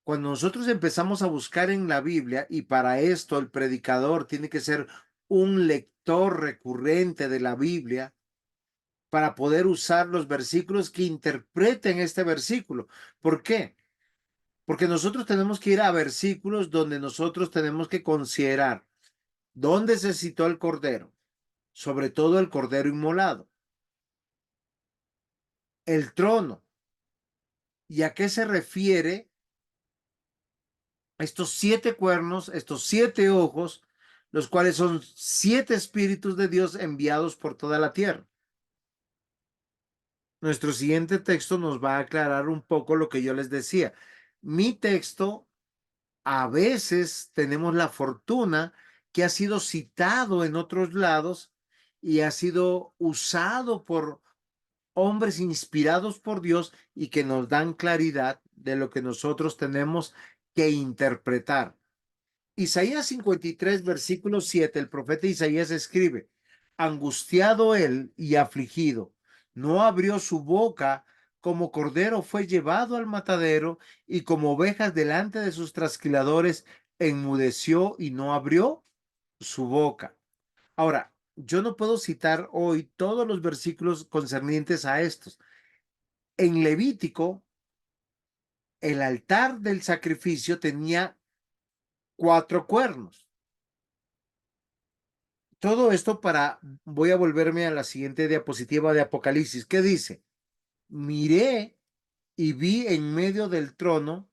Cuando nosotros empezamos a buscar en la Biblia, y para esto el predicador tiene que ser un lector recurrente de la Biblia, para poder usar los versículos que interpreten este versículo. ¿Por qué? Porque nosotros tenemos que ir a versículos donde nosotros tenemos que considerar dónde se citó el cordero, sobre todo el cordero inmolado, el trono, y a qué se refiere estos 7 cuernos, estos 7 ojos, los cuales son 7 espíritus de Dios enviados por toda la tierra. Nuestro siguiente texto nos va a aclarar un poco lo que yo les decía. Mi texto, a veces tenemos la fortuna que ha sido citado en otros lados y ha sido usado por hombres inspirados por Dios y que nos dan claridad de lo que nosotros tenemos que interpretar. Isaías 53, versículo 7, el profeta Isaías escribe, angustiado él y afligido, no abrió su boca, como cordero fue llevado al matadero y como ovejas delante de sus trasquiladores, enmudeció y no abrió su boca. Ahora, yo no puedo citar hoy todos los versículos concernientes a estos. En Levítico, el altar del sacrificio tenía 4 cuernos. Todo esto voy a volverme a la siguiente diapositiva de Apocalipsis. ¿Qué dice? Miré y vi en medio del trono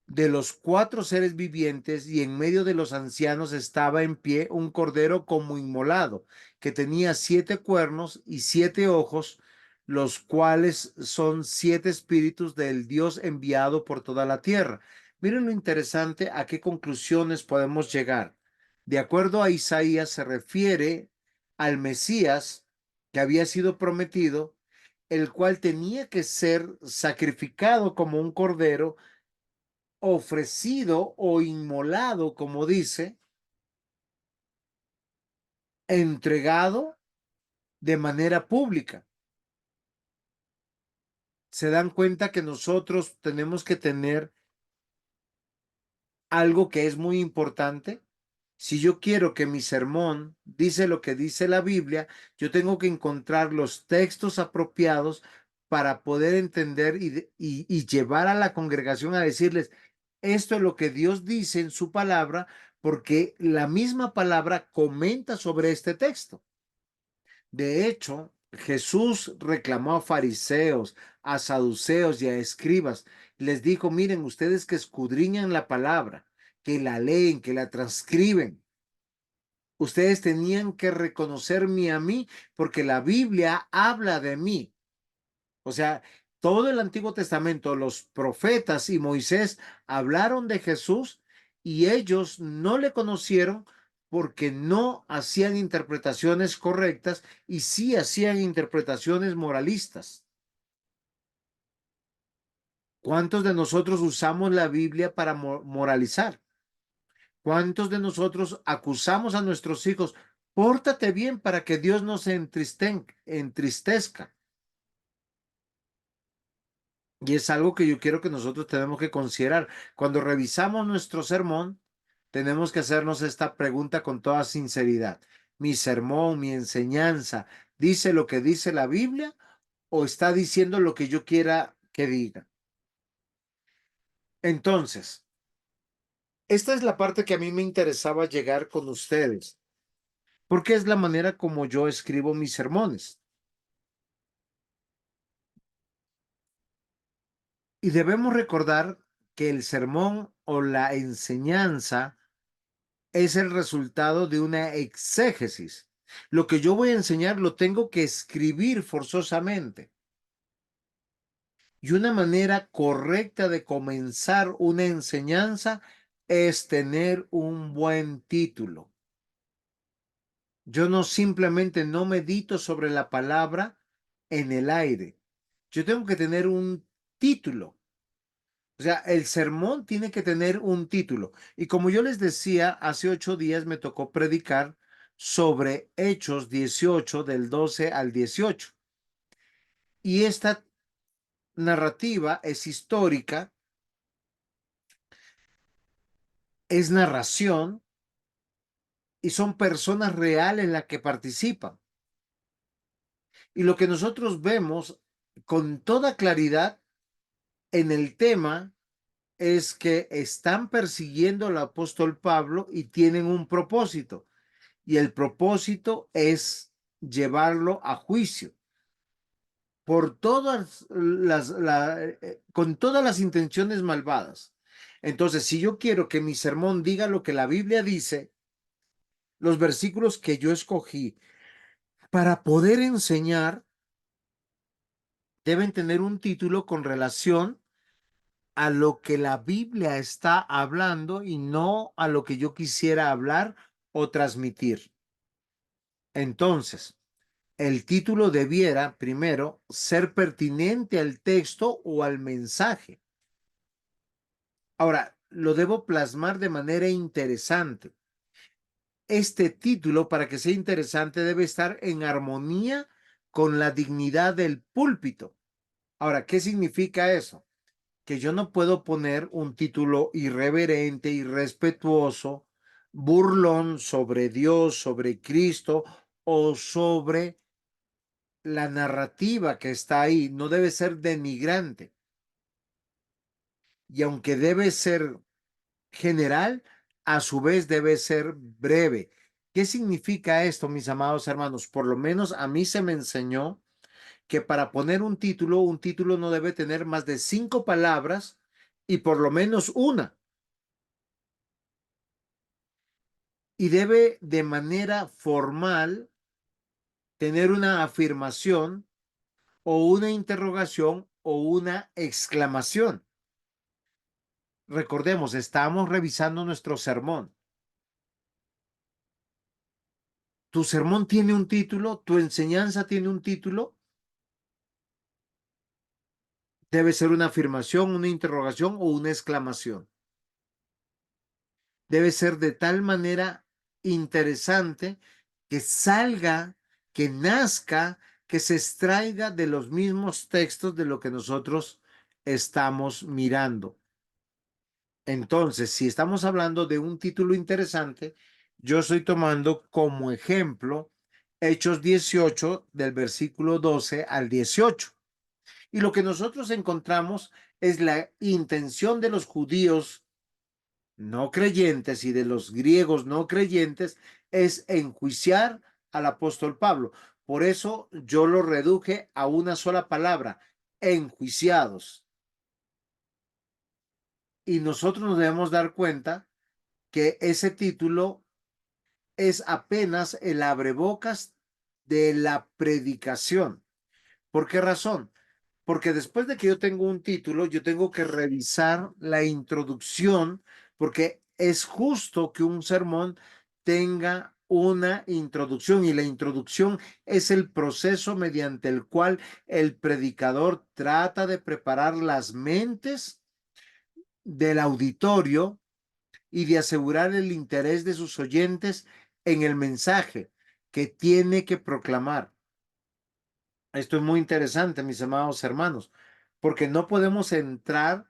de los 4 seres vivientes y en medio de los ancianos estaba en pie un cordero como inmolado, que tenía 7 cuernos y 7 ojos, los cuales son 7 espíritus del Dios enviado por toda la tierra. Miren lo interesante a qué conclusiones podemos llegar. De acuerdo a Isaías, se refiere al Mesías que había sido prometido, el cual tenía que ser sacrificado como un cordero ofrecido o inmolado, como dice, entregado de manera pública. Se dan cuenta que nosotros tenemos que tener algo que es muy importante. Si yo quiero que mi sermón dice lo que dice la Biblia, yo tengo que encontrar los textos apropiados para poder entender y llevar a la congregación a decirles, esto es lo que Dios dice en su palabra, porque la misma palabra comenta sobre este texto. De hecho, Jesús reclamó a fariseos, a saduceos y a escribas. Les dijo, miren, ustedes que escudriñan la palabra, que la leen, que la transcriben. Ustedes tenían que reconocerme a mí porque la Biblia habla de mí. O sea, todo el Antiguo Testamento, los profetas y Moisés hablaron de Jesús y ellos no le conocieron porque no hacían interpretaciones correctas y sí hacían interpretaciones moralistas. ¿Cuántos de nosotros usamos la Biblia para moralizar? ¿Cuántos de nosotros acusamos a nuestros hijos? Pórtate bien para que Dios no se entristezca. Y es algo que yo quiero que nosotros tenemos que considerar. Cuando revisamos nuestro sermón, tenemos que hacernos esta pregunta con toda sinceridad. ¿Mi sermón, mi enseñanza, dice lo que dice la Biblia o está diciendo lo que yo quiera que diga? Entonces, esta es la parte que a mí me interesaba llegar con ustedes, porque es la manera como yo escribo mis sermones. Y debemos recordar que el sermón o la enseñanza es el resultado de una exégesis. Lo que yo voy a enseñar lo tengo que escribir forzosamente. Y una manera correcta de comenzar una enseñanza es tener un buen título. Yo no simplemente no medito sobre la palabra en el aire. Yo tengo que tener un título. O sea, el sermón tiene que tener un título. Y como yo les decía, hace 8 días me tocó predicar sobre Hechos 18 del 12 al 18. Y esta narrativa es histórica, es narración y son personas reales las que participan. Y lo que nosotros vemos con toda claridad en el tema es que están persiguiendo al apóstol Pablo y tienen un propósito. Y el propósito es llevarlo a juicio por con todas las intenciones malvadas. Entonces, si yo quiero que mi sermón diga lo que la Biblia dice, los versículos que yo escogí para poder enseñar deben tener un título con relación a lo que la Biblia está hablando y no a lo que yo quisiera hablar o transmitir. Entonces, el título debiera, primero, ser pertinente al texto o al mensaje. Ahora, lo debo plasmar de manera interesante. Este título, para que sea interesante, debe estar en armonía con la dignidad del púlpito. Ahora, ¿qué significa eso? Que yo no puedo poner un título irreverente, irrespetuoso, burlón sobre Dios, sobre Cristo o sobre la narrativa que está ahí. No debe ser denigrante. Y aunque debe ser general, a su vez debe ser breve. ¿Qué significa esto, mis amados hermanos? Por lo menos a mí se me enseñó que para poner un título no debe tener más de 5 palabras y por lo menos una. Y debe de manera formal tener una afirmación o una interrogación o una exclamación. Recordemos, estamos revisando nuestro sermón. Tu sermón tiene un título, tu enseñanza tiene un título. Debe ser una afirmación, una interrogación o una exclamación. debe ser de tal manera interesante que salga, que nazca, que se extraiga de los mismos textos de lo que nosotros estamos mirando. Entonces, si estamos hablando de un título interesante, yo estoy tomando como ejemplo Hechos 18 del versículo 12 al 18. Y lo que nosotros encontramos es la intención de los judíos no creyentes y de los griegos no creyentes es enjuiciar al apóstol Pablo. Por eso yo lo reduje a una sola palabra, enjuiciados. Y nosotros nos debemos dar cuenta que ese título es apenas el abrebocas de la predicación. ¿Por qué razón? Porque después de que yo tengo un título, yo tengo que revisar la introducción, porque es justo que un sermón tenga una introducción y la introducción es el proceso mediante el cual el predicador trata de preparar las mentes del auditorio y de asegurar el interés de sus oyentes en el mensaje que tiene que proclamar. Esto es muy interesante, mis amados hermanos, porque no podemos entrar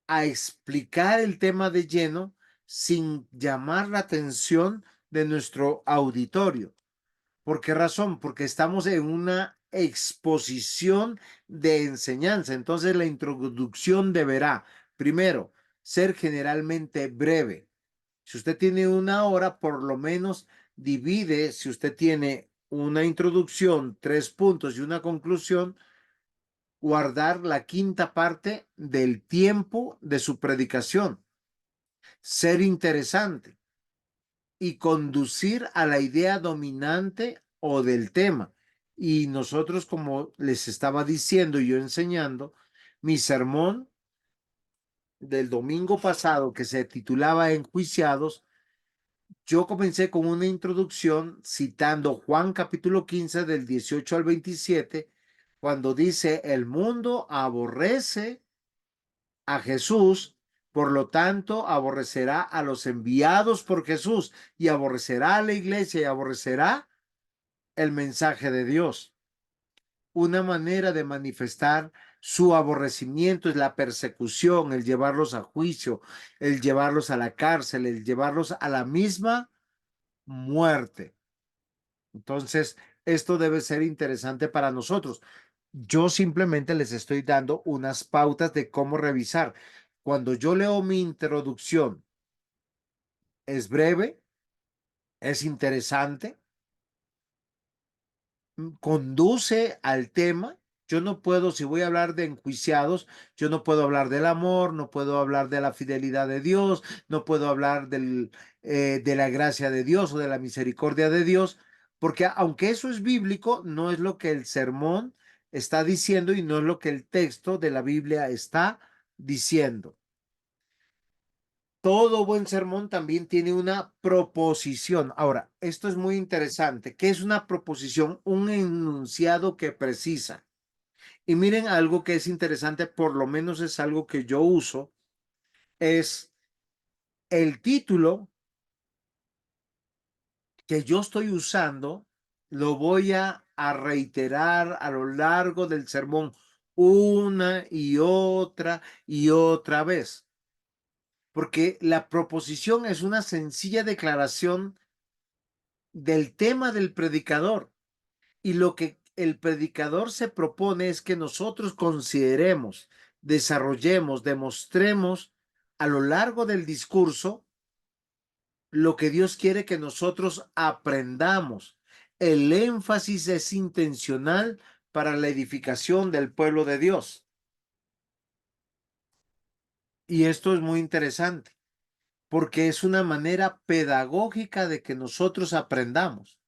a explicar el tema de lleno sin llamar la atención de nuestro auditorio. ¿Por qué razón? Porque estamos en una exposición de enseñanza. Entonces la introducción deberá, primero, ser generalmente breve. Si usted tiene una hora, por lo menos divide, si usted tiene una introducción, 3 puntos y una conclusión, guardar la quinta parte del tiempo de su predicación, ser interesante y conducir a la idea dominante o del tema. Y nosotros, como les estaba diciendo y yo enseñando, mi sermón del domingo pasado que se titulaba Enjuiciados, yo comencé con una introducción citando Juan capítulo 15 del 18 al 27, cuando dice, el mundo aborrece a Jesús, por lo tanto aborrecerá a los enviados por Jesús y aborrecerá a la iglesia y aborrecerá el mensaje de Dios. Una manera de manifestar su aborrecimiento es la persecución, el llevarlos a juicio, el llevarlos a la cárcel, el llevarlos a la misma muerte. Entonces, esto debe ser interesante para nosotros. Yo simplemente les estoy dando unas pautas de cómo revisar. Cuando yo leo mi introducción, es breve, es interesante, conduce al tema. Yo no puedo, si voy a hablar de enjuiciados, yo no puedo hablar del amor, no puedo hablar de la fidelidad de Dios, no puedo hablar de la gracia de Dios o de la misericordia de Dios, porque aunque eso es bíblico, no es lo que el sermón está diciendo y no es lo que el texto de la Biblia está diciendo. Todo buen sermón también tiene una proposición. Ahora, esto es muy interesante. ¿Qué es una proposición? Un enunciado que precisa. Y miren algo que es interesante, por lo menos es algo que yo uso, es el título que yo estoy usando, lo voy a reiterar a lo largo del sermón una y otra vez. Porque la proposición es una sencilla declaración del tema del predicador. Y lo que el predicador se propone es que nosotros consideremos, desarrollemos, demostremos a lo largo del discurso lo que Dios quiere que nosotros aprendamos. El énfasis es intencional para la edificación del pueblo de Dios. Y esto es muy interesante porque es una manera pedagógica de que nosotros aprendamos.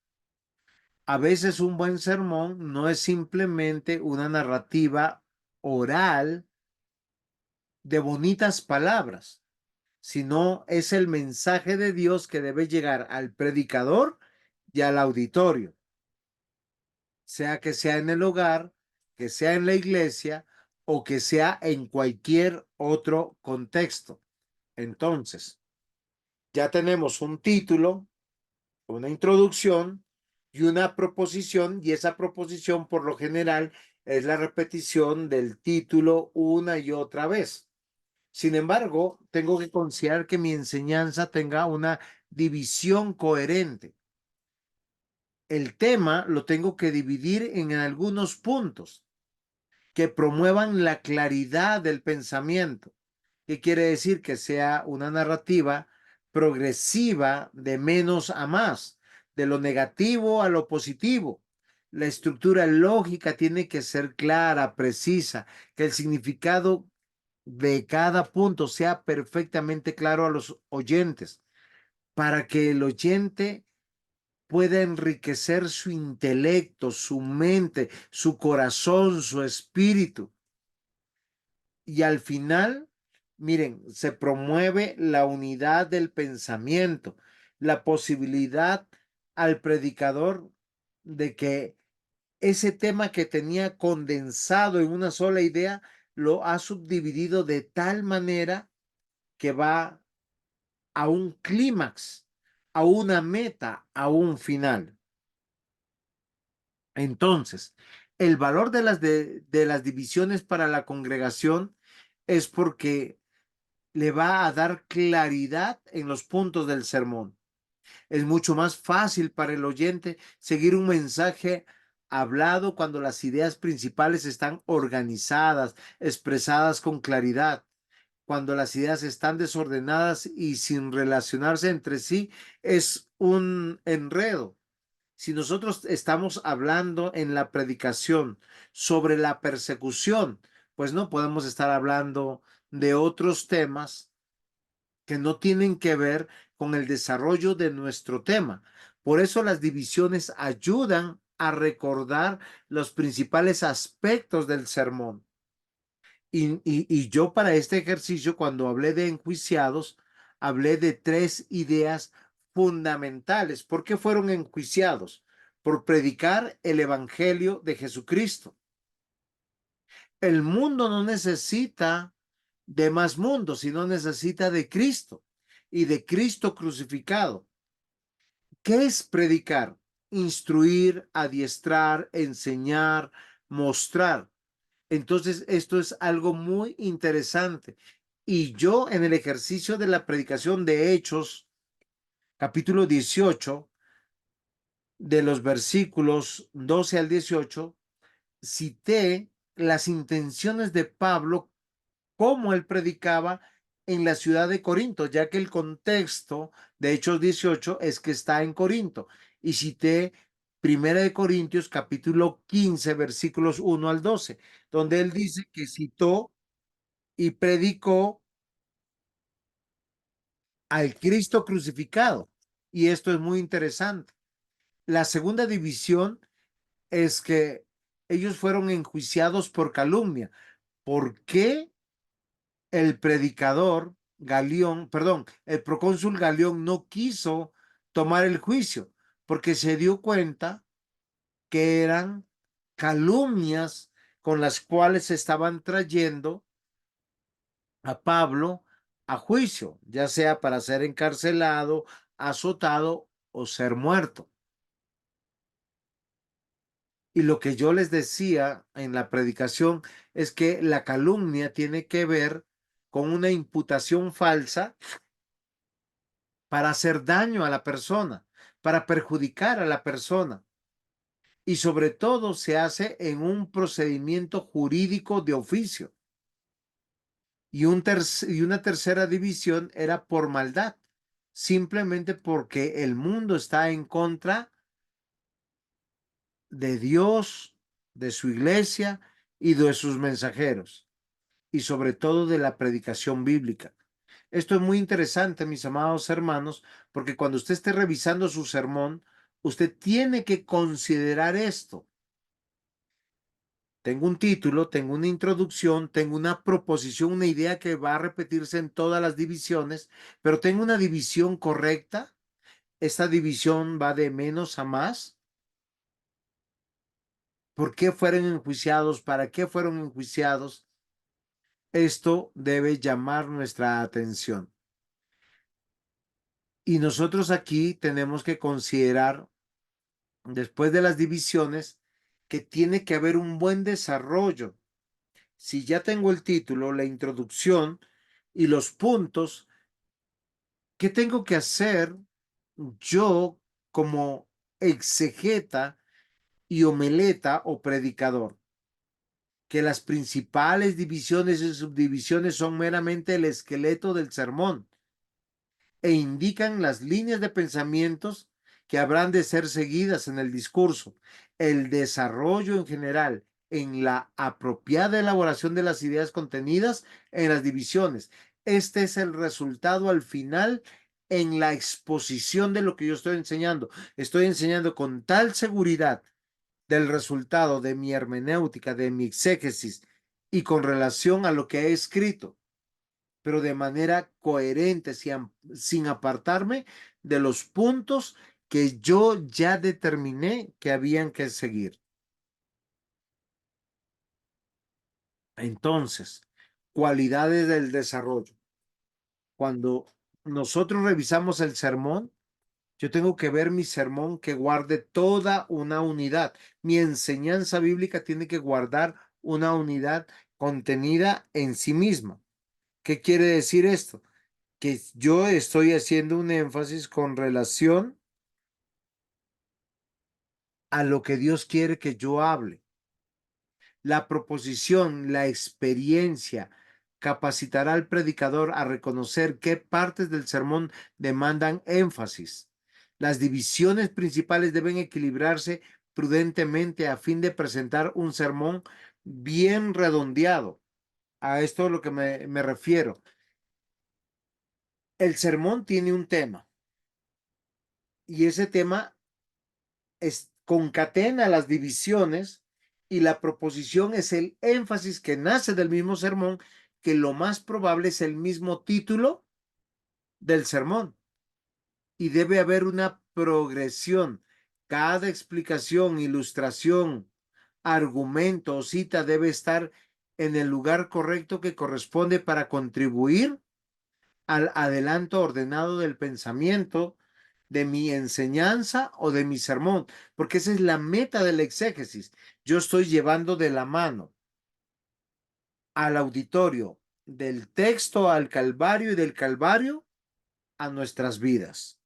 A veces un buen sermón no es simplemente una narrativa oral de bonitas palabras, sino es el mensaje de Dios que debe llegar al predicador y al auditorio, sea en el hogar, que sea en la iglesia o que sea en cualquier otro contexto. Entonces, Ya tenemos un título, una introducción y una proposición, y esa proposición por lo general es la repetición del título una y otra vez. Sin embargo, tengo que considerar que mi enseñanza tenga una división coherente. El tema lo tengo que dividir en algunos puntos que promuevan la claridad del pensamiento. ¿Qué quiere decir? Que sea una narrativa progresiva de menos a más, de lo negativo a lo positivo. La estructura lógica tiene que ser clara, precisa, que el significado de cada punto sea perfectamente claro a los oyentes, para que el oyente pueda enriquecer su intelecto, su mente, su corazón, su espíritu. Y al final, miren, se promueve la unidad del pensamiento, la posibilidad al predicador de que ese tema que tenía condensado en una sola idea, lo ha subdividido de tal manera que va a un clímax, a una meta, a un final. Entonces, el valor de las divisiones para la congregación es porque le va a dar claridad en los puntos del sermón. Es mucho más fácil para el oyente seguir un mensaje hablado cuando las ideas principales están organizadas, expresadas con claridad. Cuando las ideas están desordenadas y sin relacionarse entre sí, es un enredo. Si nosotros estamos hablando en la predicación sobre la persecución, pues no podemos estar hablando de otros temas que no tienen que ver con el desarrollo de nuestro tema. Por eso las divisiones ayudan a recordar los principales aspectos del sermón. Y yo para este ejercicio, cuando hablé de enjuiciados, hablé de tres ideas fundamentales. ¿Por qué fueron enjuiciados? Por predicar el Evangelio de Jesucristo. El mundo no necesita de más mundo, sino necesita de Cristo y de Cristo crucificado. ¿Qué es predicar? Instruir, adiestrar, enseñar, mostrar. Entonces, esto es algo muy interesante. Y yo en el ejercicio de la predicación de Hechos, capítulo 18, de los versículos 12 al 18, cité las intenciones de Pablo, cómo él predicaba en la ciudad de Corinto, ya que el contexto de Hechos 18 es que está en Corinto. Y cité Primera de Corintios, capítulo 15, versículos 1 al 12, donde él dice que citó y predicó al Cristo crucificado. Y esto es muy interesante. La segunda división es que ellos fueron enjuiciados por calumnia. ¿Por qué el predicador Galión, perdón, el procónsul Galión no quiso tomar el juicio? Porque se dio cuenta que eran calumnias con las cuales se estaban trayendo a Pablo a juicio, ya sea para ser encarcelado, azotado o ser muerto. Y lo que yo les decía en la predicación es que la calumnia tiene que ver con una imputación falsa para hacer daño a la persona, para perjudicar a la persona. Y sobre todo se hace en un procedimiento jurídico de oficio. Y una tercera división era por maldad, simplemente porque el mundo está en contra de Dios, de su iglesia y de sus mensajeros, y sobre todo de la predicación bíblica. Esto es muy interesante, mis amados hermanos, porque cuando usted esté revisando su sermón, usted tiene que considerar esto. Tengo un título, tengo una introducción, tengo una proposición, una idea que va a repetirse en todas las divisiones, pero tengo una división correcta. Esta división va de menos a más. ¿Por qué fueron enjuiciados? ¿Para qué fueron enjuiciados? Esto debe llamar nuestra atención. Y nosotros aquí tenemos que considerar, después de las divisiones, que tiene que haber un buen desarrollo. Si ya tengo el título, la introducción y los puntos, ¿qué tengo que hacer yo como exegeta y homeleta o predicador? Que las principales divisiones y subdivisiones son meramente el esqueleto del sermón e indican las líneas de pensamientos que habrán de ser seguidas en el discurso, el desarrollo en general, en la apropiada elaboración de las ideas contenidas en las divisiones. Este es el resultado al final en la exposición de lo que yo estoy enseñando. Estoy enseñando con tal seguridad del resultado de mi hermenéutica, de mi exégesis y con relación a lo que he escrito, pero de manera coherente, sin apartarme de los puntos que yo ya determiné que habían que seguir. Entonces, cualidades del desarrollo. Cuando nosotros revisamos el sermón, yo tengo que ver mi sermón que guarde toda una unidad. Mi enseñanza bíblica tiene que guardar una unidad contenida en sí misma. ¿Qué quiere decir esto? Que yo estoy haciendo un énfasis con relación a lo que Dios quiere que yo hable. La proposición, la experiencia, capacitará al predicador a reconocer qué partes del sermón demandan énfasis. Las divisiones principales deben equilibrarse prudentemente a fin de presentar un sermón bien redondeado. A esto es a lo que me refiero. El sermón tiene un tema y ese tema concatena las divisiones y la proposición es el énfasis que nace del mismo sermón, que lo más probable es el mismo título del sermón. Y debe haber una progresión. Cada explicación, ilustración, argumento o cita debe estar en el lugar correcto que corresponde para contribuir al adelanto ordenado del pensamiento, de mi enseñanza o de mi sermón, porque esa es la meta del exégesis. Yo estoy llevando de la mano al auditorio del texto al Calvario y del Calvario a nuestras vidas.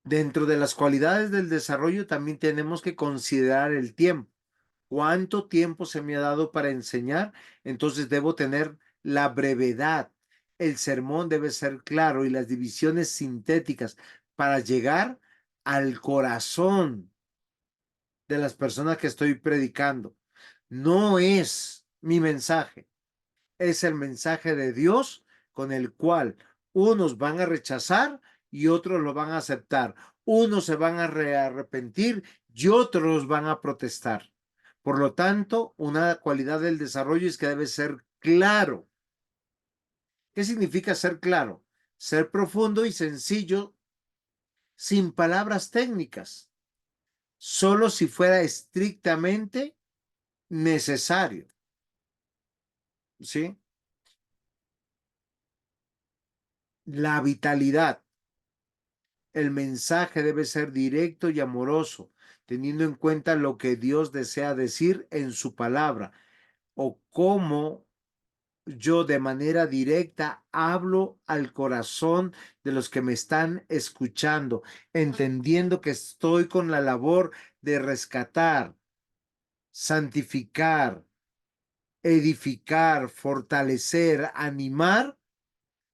Dentro de las cualidades del desarrollo también tenemos que considerar el tiempo. ¿Cuánto tiempo se me ha dado para enseñar? Entonces debo tener la brevedad. El sermón debe ser claro y las divisiones sintéticas para llegar al corazón de las personas que estoy predicando. No es mi mensaje, es el mensaje de Dios con el cual unos van a rechazar y otros lo van a aceptar. Unos se van a arrepentir y otros van a protestar. Por lo tanto, una cualidad del desarrollo es que debe ser claro. ¿Qué significa ser claro? Ser profundo y sencillo sin palabras técnicas, solo si fuera estrictamente necesario. ¿Sí? La vitalidad. El mensaje debe ser directo y amoroso, teniendo en cuenta lo que Dios desea decir en su palabra o cómo yo de manera directa hablo al corazón de los que me están escuchando, entendiendo que estoy con la labor de rescatar, santificar, edificar, fortalecer, animar,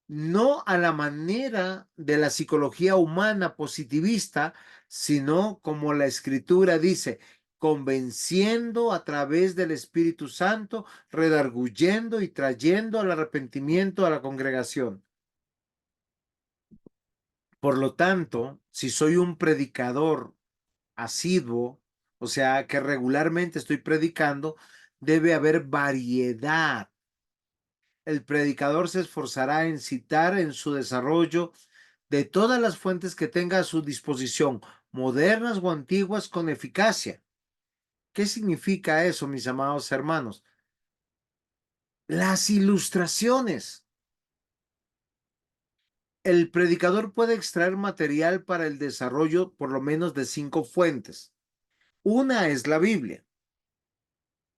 no a la manera de la psicología humana positivista, sino como la escritura dice, convenciendo a través del Espíritu Santo, redarguyendo y trayendo al arrepentimiento a la congregación. Por lo tanto, si soy un predicador asiduo, o sea, que regularmente estoy predicando, debe haber variedad. El predicador se esforzará en citar en su desarrollo de todas las fuentes que tenga a su disposición, modernas o antiguas, con eficacia. ¿Qué significa eso, mis amados hermanos? Las ilustraciones. El predicador puede extraer material para el desarrollo por lo menos de 5 fuentes. Una es la Biblia,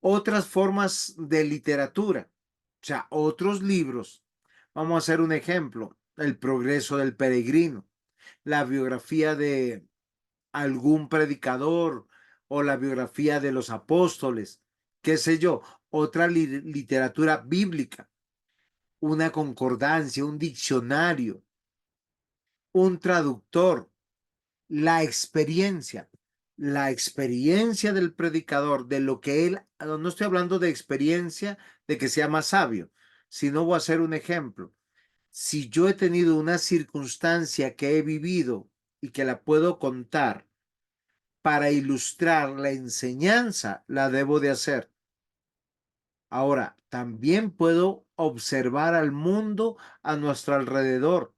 otras formas de literatura, o sea, otros libros. Vamos a hacer un ejemplo, El progreso del peregrino, la biografía de algún predicador o la biografía de los apóstoles, qué sé yo, otra literatura bíblica, una concordancia, un diccionario, un traductor, la experiencia del predicador, de lo que él, no estoy hablando de experiencia de que sea más sabio, sino voy a hacer un ejemplo. Si yo he tenido una circunstancia que he vivido y que la puedo contar para ilustrar la enseñanza, la debo de hacer. Ahora, también puedo observar al mundo a nuestro alrededor.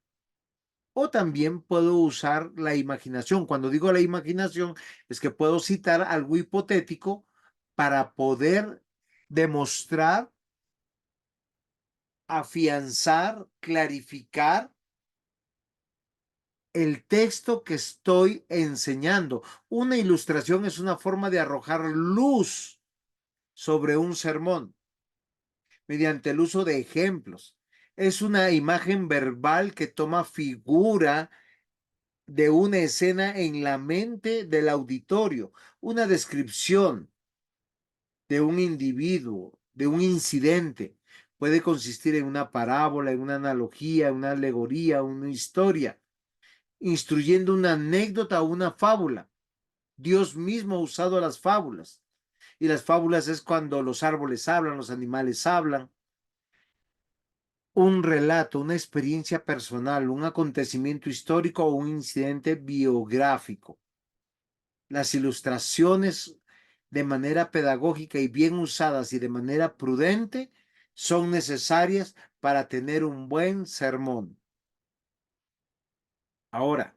O también puedo usar la imaginación. Cuando digo la imaginación, es que puedo citar algo hipotético para poder demostrar, afianzar, clarificar el texto que estoy enseñando. Una ilustración es una forma de arrojar luz sobre un sermón mediante el uso de ejemplos. Es una imagen verbal que toma figura de una escena en la mente del auditorio, una descripción de un individuo, de un incidente. Puede consistir en una parábola, en una analogía, una alegoría, una historia, instruyendo una anécdota o una fábula. Dios mismo ha usado las fábulas. Y las fábulas es cuando los árboles hablan, los animales hablan. Un relato, una experiencia personal, un acontecimiento histórico o un incidente biográfico. Las ilustraciones de manera pedagógica y bien usadas y de manera prudente son necesarias para tener un buen sermón. Ahora,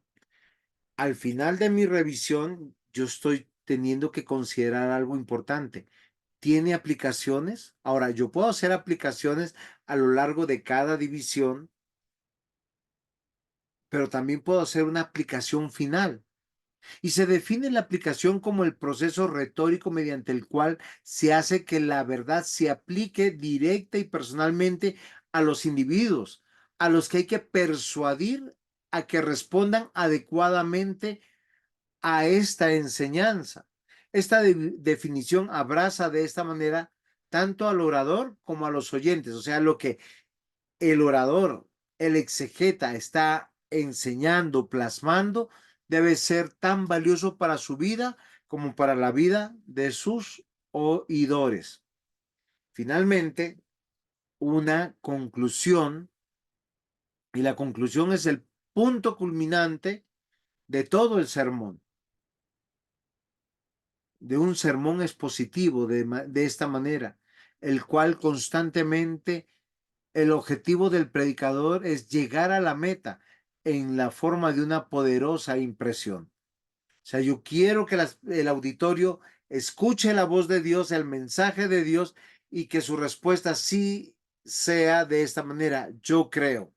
al final de mi revisión, yo estoy teniendo que considerar algo importante. ¿Tiene aplicaciones? Ahora, yo puedo hacer aplicaciones a lo largo de cada división, pero también puedo hacer una aplicación final. Y se define la aplicación como el proceso retórico mediante el cual se hace que la verdad se aplique directa y personalmente a los individuos, a los que hay que persuadir a que respondan adecuadamente a esta enseñanza. Esta definición abraza de esta manera tanto al orador como a los oyentes, o sea, lo que el orador, el exegeta está enseñando, plasmando, debe ser tan valioso para su vida como para la vida de sus oidores. Finalmente, una conclusión, y la conclusión es el punto culminante de todo el sermón, de un sermón expositivo de esta manera, el cual constantemente el objetivo del predicador es llegar a la meta en la forma de una poderosa impresión. O sea, yo quiero que el auditorio escuche la voz de Dios, el mensaje de Dios y que su respuesta sí sea de esta manera. Yo creo.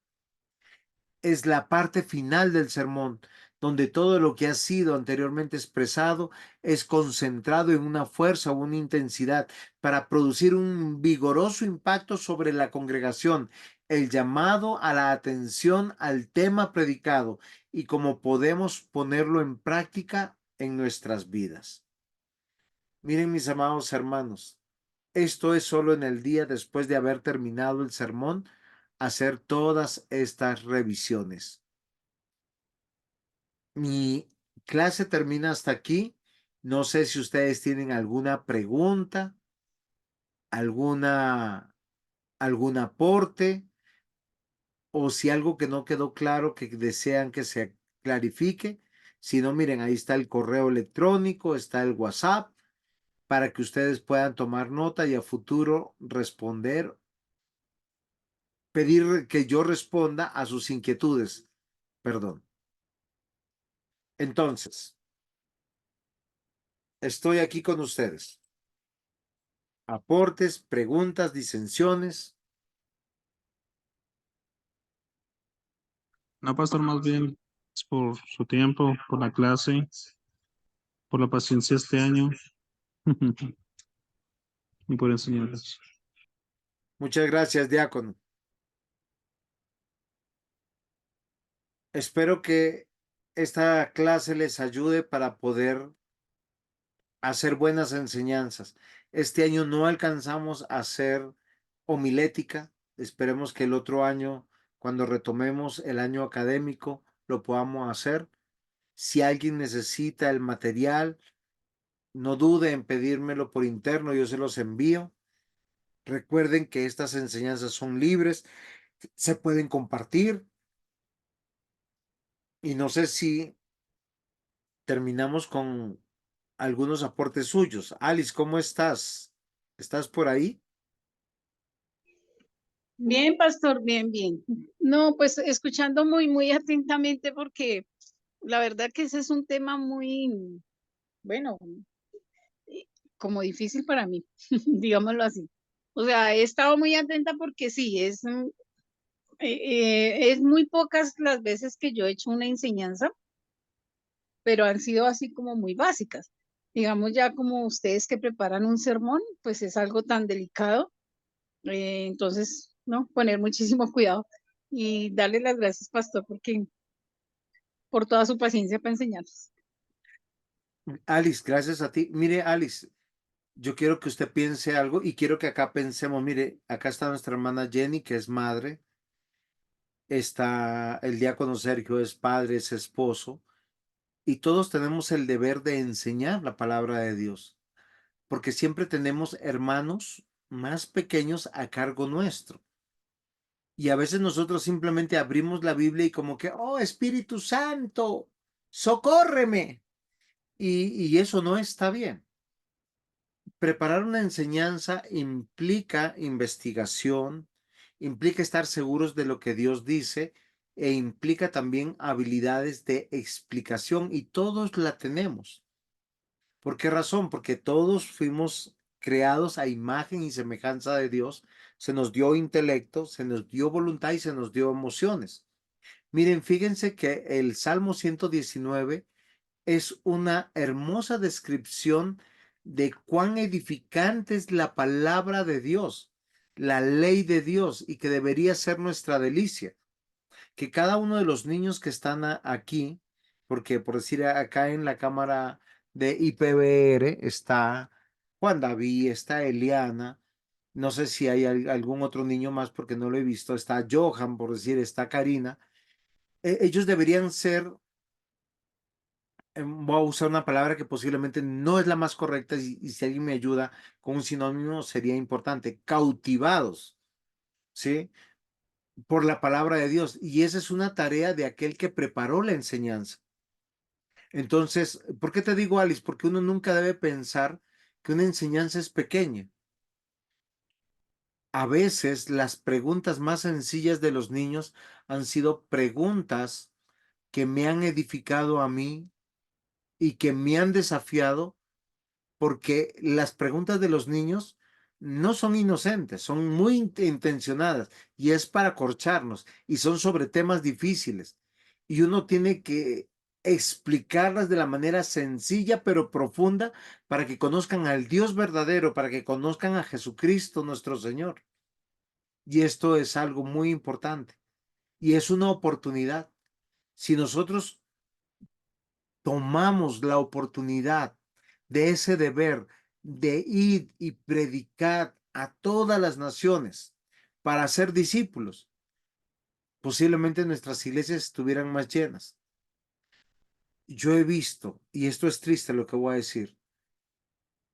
Es la parte final del sermón, donde todo lo que ha sido anteriormente expresado es concentrado en una fuerza o una intensidad para producir un vigoroso impacto sobre la congregación, el llamado a la atención al tema predicado y cómo podemos ponerlo en práctica en nuestras vidas. Miren, mis amados hermanos, esto es solo en el día después de haber terminado el sermón, hacer todas estas revisiones. Mi clase termina hasta aquí. No sé si ustedes tienen alguna pregunta, alguna, algún aporte o si algo que no quedó claro que desean que se clarifique. Si no, miren, ahí está el correo electrónico, está el WhatsApp para que ustedes puedan tomar nota y a futuro responder, pedir que yo responda a sus inquietudes. Perdón. Entonces, estoy aquí con ustedes. Aportes, preguntas, disensiones. No, pastor, más bien es por su tiempo, por la clase, por la paciencia este año y por enseñarnos. Muchas gracias, diácono. Espero que esta clase les ayude para poder hacer buenas enseñanzas. Este año no alcanzamos a hacer homilética. Esperemos que el otro año, cuando retomemos el año académico, lo podamos hacer. Si alguien necesita el material, no dude en pedírmelo por interno, yo se los envío. Recuerden que estas enseñanzas son libres, se pueden compartir y no sé si terminamos con algunos aportes suyos. Alice, ¿cómo estás? ¿Estás por ahí? Bien, pastor, bien, bien. No, pues escuchando muy atentamente porque la verdad que ese es un tema muy, bueno, eh, como difícil para mí, digámoslo así. O sea, he estado muy atenta porque sí, es muy pocas las veces que yo he hecho una enseñanza, pero han sido así como muy básicas. Digamos ya como ustedes que preparan un sermón, pues es algo tan delicado. Entonces, no, poner muchísimo cuidado y darle las gracias, pastor, porque por toda su paciencia para enseñarnos. Alice, gracias a ti. Mire, Alice, yo quiero que usted piense algo y quiero que acá pensemos, mire, acá está nuestra hermana Jenny, que es madre, está el diácono Sergio, es padre, es esposo, y todos tenemos el deber de enseñar la palabra de Dios, porque siempre tenemos hermanos más pequeños a cargo nuestro. Y a veces nosotros simplemente abrimos la Biblia y como que, oh Espíritu Santo, socórreme. Y eso no está bien. Preparar una enseñanza implica investigación, implica estar seguros de lo que Dios dice e implica también habilidades de explicación y todos la tenemos. ¿Por qué razón? Porque todos fuimos creados a imagen y semejanza de Dios. Se nos dio intelecto, se nos dio voluntad y se nos dio emociones. Miren, fíjense que el Salmo 119 es una hermosa descripción de cuán edificante es la palabra de Dios, la ley de Dios y que debería ser nuestra delicia. Que cada uno de los niños que están aquí, porque por decir acá en la cámara de IPBR está Juan David, está Eliana, no sé si hay algún otro niño más porque no lo he visto, está Johan, por decir, está Karina. Ellos deberían ser, voy a usar una palabra que posiblemente no es la más correcta y si alguien me ayuda con un sinónimo sería importante, cautivados, ¿sí? Por la palabra de Dios. Y esa es una tarea de aquel que preparó la enseñanza. Entonces, ¿por qué te digo, Alice? Porque uno nunca debe pensar que una enseñanza es pequeña. A veces las preguntas más sencillas de los niños han sido preguntas que me han edificado a mí y que me han desafiado porque las preguntas de los niños no son inocentes, son muy intencionadas y es para corcharnos y son sobre temas difíciles y uno tiene que explicarlas de la manera sencilla pero profunda para que conozcan al Dios verdadero, para que conozcan a Jesucristo nuestro Señor. Y esto es algo muy importante y es una oportunidad. Si nosotros tomamos la oportunidad de ese deber de ir y predicar a todas las naciones para ser discípulos, posiblemente nuestras iglesias estuvieran más llenas. Yo he visto, y esto es triste lo que voy a decir,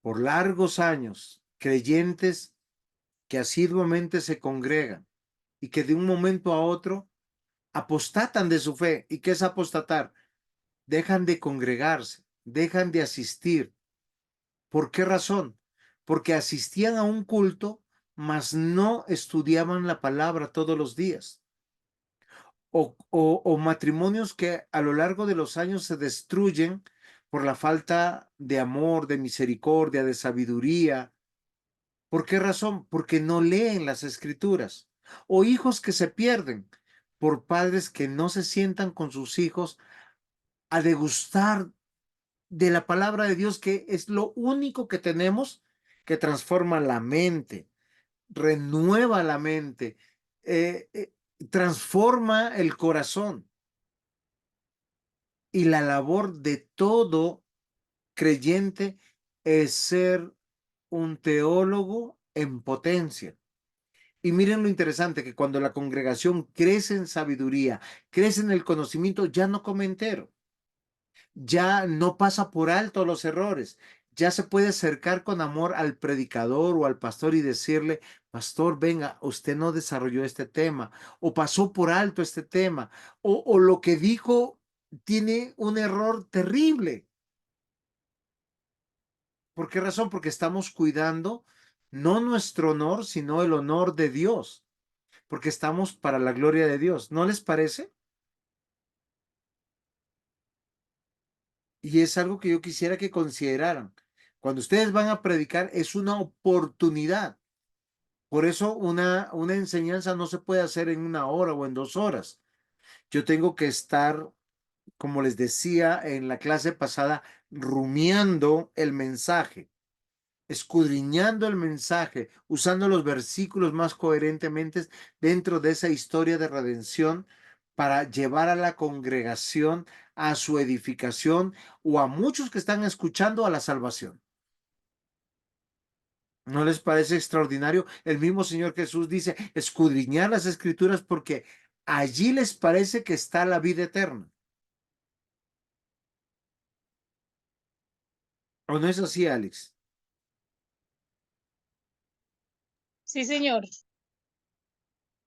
por largos años, creyentes que asiduamente se congregan y que de un momento a otro apostatan de su fe. ¿Y qué es apostatar? Dejan de congregarse, dejan de asistir. ¿Por qué razón? Porque asistían a un culto, mas no estudiaban la palabra todos los días. O matrimonios que a lo largo de los años se destruyen por la falta de amor, de misericordia, de sabiduría. ¿Por qué razón? Porque no leen las escrituras. O hijos que se pierden por padres que no se sientan con sus hijos a degustar de la palabra de Dios, que es lo único que tenemos que transforma la mente, renueva la mente, eh, eh, transforma el corazón. Y la labor de todo creyente es ser un teólogo en potencia. Y miren lo interesante, que cuando la congregación crece en sabiduría, crece en el conocimiento, ya no come entero, ya no pasa por alto los errores, ya se puede acercar con amor al predicador o al pastor y decirle, pastor, venga, usted no desarrolló este tema, o pasó por alto este tema, o lo que dijo tiene un error terrible. ¿Por qué razón? Porque estamos cuidando no nuestro honor, sino el honor de Dios, porque estamos para la gloria de Dios. ¿No les parece? Y es algo que yo quisiera que consideraran. Cuando ustedes van a predicar, es una oportunidad. Por eso una enseñanza no se puede hacer en 1 hora o en 2 horas. Yo tengo que estar, como les decía en la clase pasada, rumiando el mensaje, escudriñando el mensaje, usando los versículos más coherentemente dentro de esa historia de redención para llevar a la congregación a su edificación o a muchos que están escuchando a la salvación. ¿No les parece extraordinario? El mismo Señor Jesús dice, escudriñar las escrituras porque allí les parece que está la vida eterna. ¿O no es así, Alex? Sí, señor.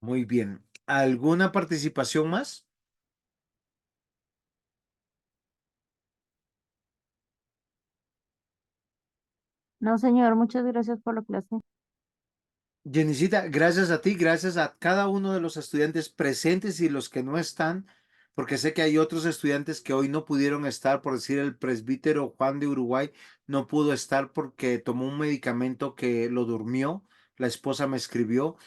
Muy bien. ¿Alguna participación más? No, señor, muchas gracias por la clase. Jenicita, gracias a ti, gracias a cada uno de los estudiantes presentes y los que no están, porque sé que hay otros estudiantes que hoy no pudieron estar, por decir el presbítero Juan de Uruguay no pudo estar porque tomó un medicamento que lo durmió, la esposa me escribió.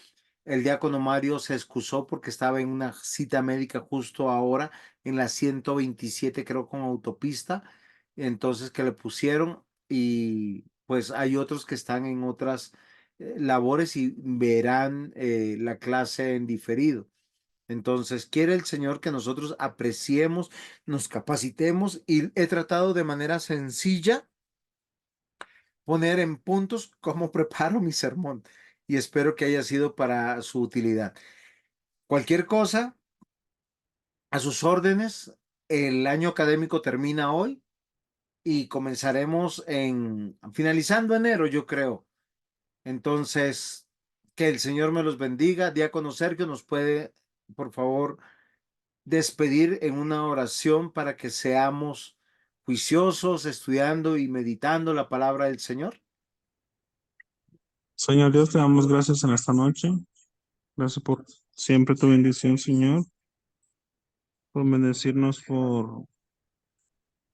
El diácono Mario se excusó porque estaba en una cita médica justo ahora en la 127, creo, con autopista. Entonces que le pusieron y pues hay otros que están en otras labores y verán la clase en diferido. Entonces, quiere el Señor que nosotros apreciemos, nos capacitemos y he tratado de manera sencilla poner en puntos cómo preparo mi sermón y espero que haya sido para su utilidad. Cualquier cosa, a sus órdenes. El año académico termina hoy y comenzaremos finalizando enero, yo creo. Entonces, que el Señor me los bendiga. Diácono Sergio, nos puede, por favor, despedir en una oración para que seamos juiciosos, estudiando y meditando la palabra del Señor. Señor Dios, te damos gracias en esta noche. Gracias por siempre tu bendición, Señor. Por bendecirnos por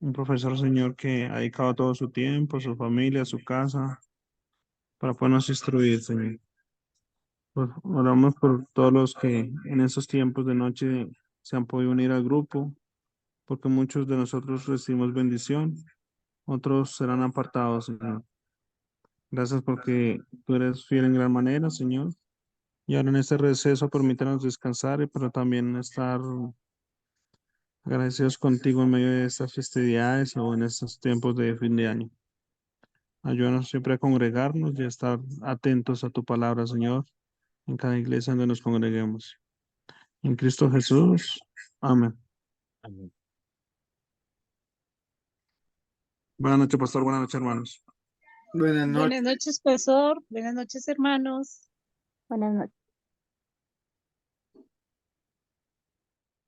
un profesor, Señor, que ha dedicado todo su tiempo, su familia, su casa, para podernos instruir, Señor. Oramos por todos los que en esos tiempos de noche se han podido unir al grupo, porque muchos de nosotros recibimos bendición, otros serán apartados, Señor. Gracias porque tú eres fiel en gran manera, Señor. Y ahora en este receso permítanos descansar, pero también estar agradecidos contigo en medio de estas festividades o en estos tiempos de fin de año. Ayúdanos siempre a congregarnos y a estar atentos a tu palabra, Señor, en cada iglesia donde nos congreguemos. En Cristo Jesús. Amén. Amén. Buenas noches, pastor. Buenas noches, hermanos. Buenas noches. Buenas noches, pastor. Buenas noches, hermanos. Buenas noches.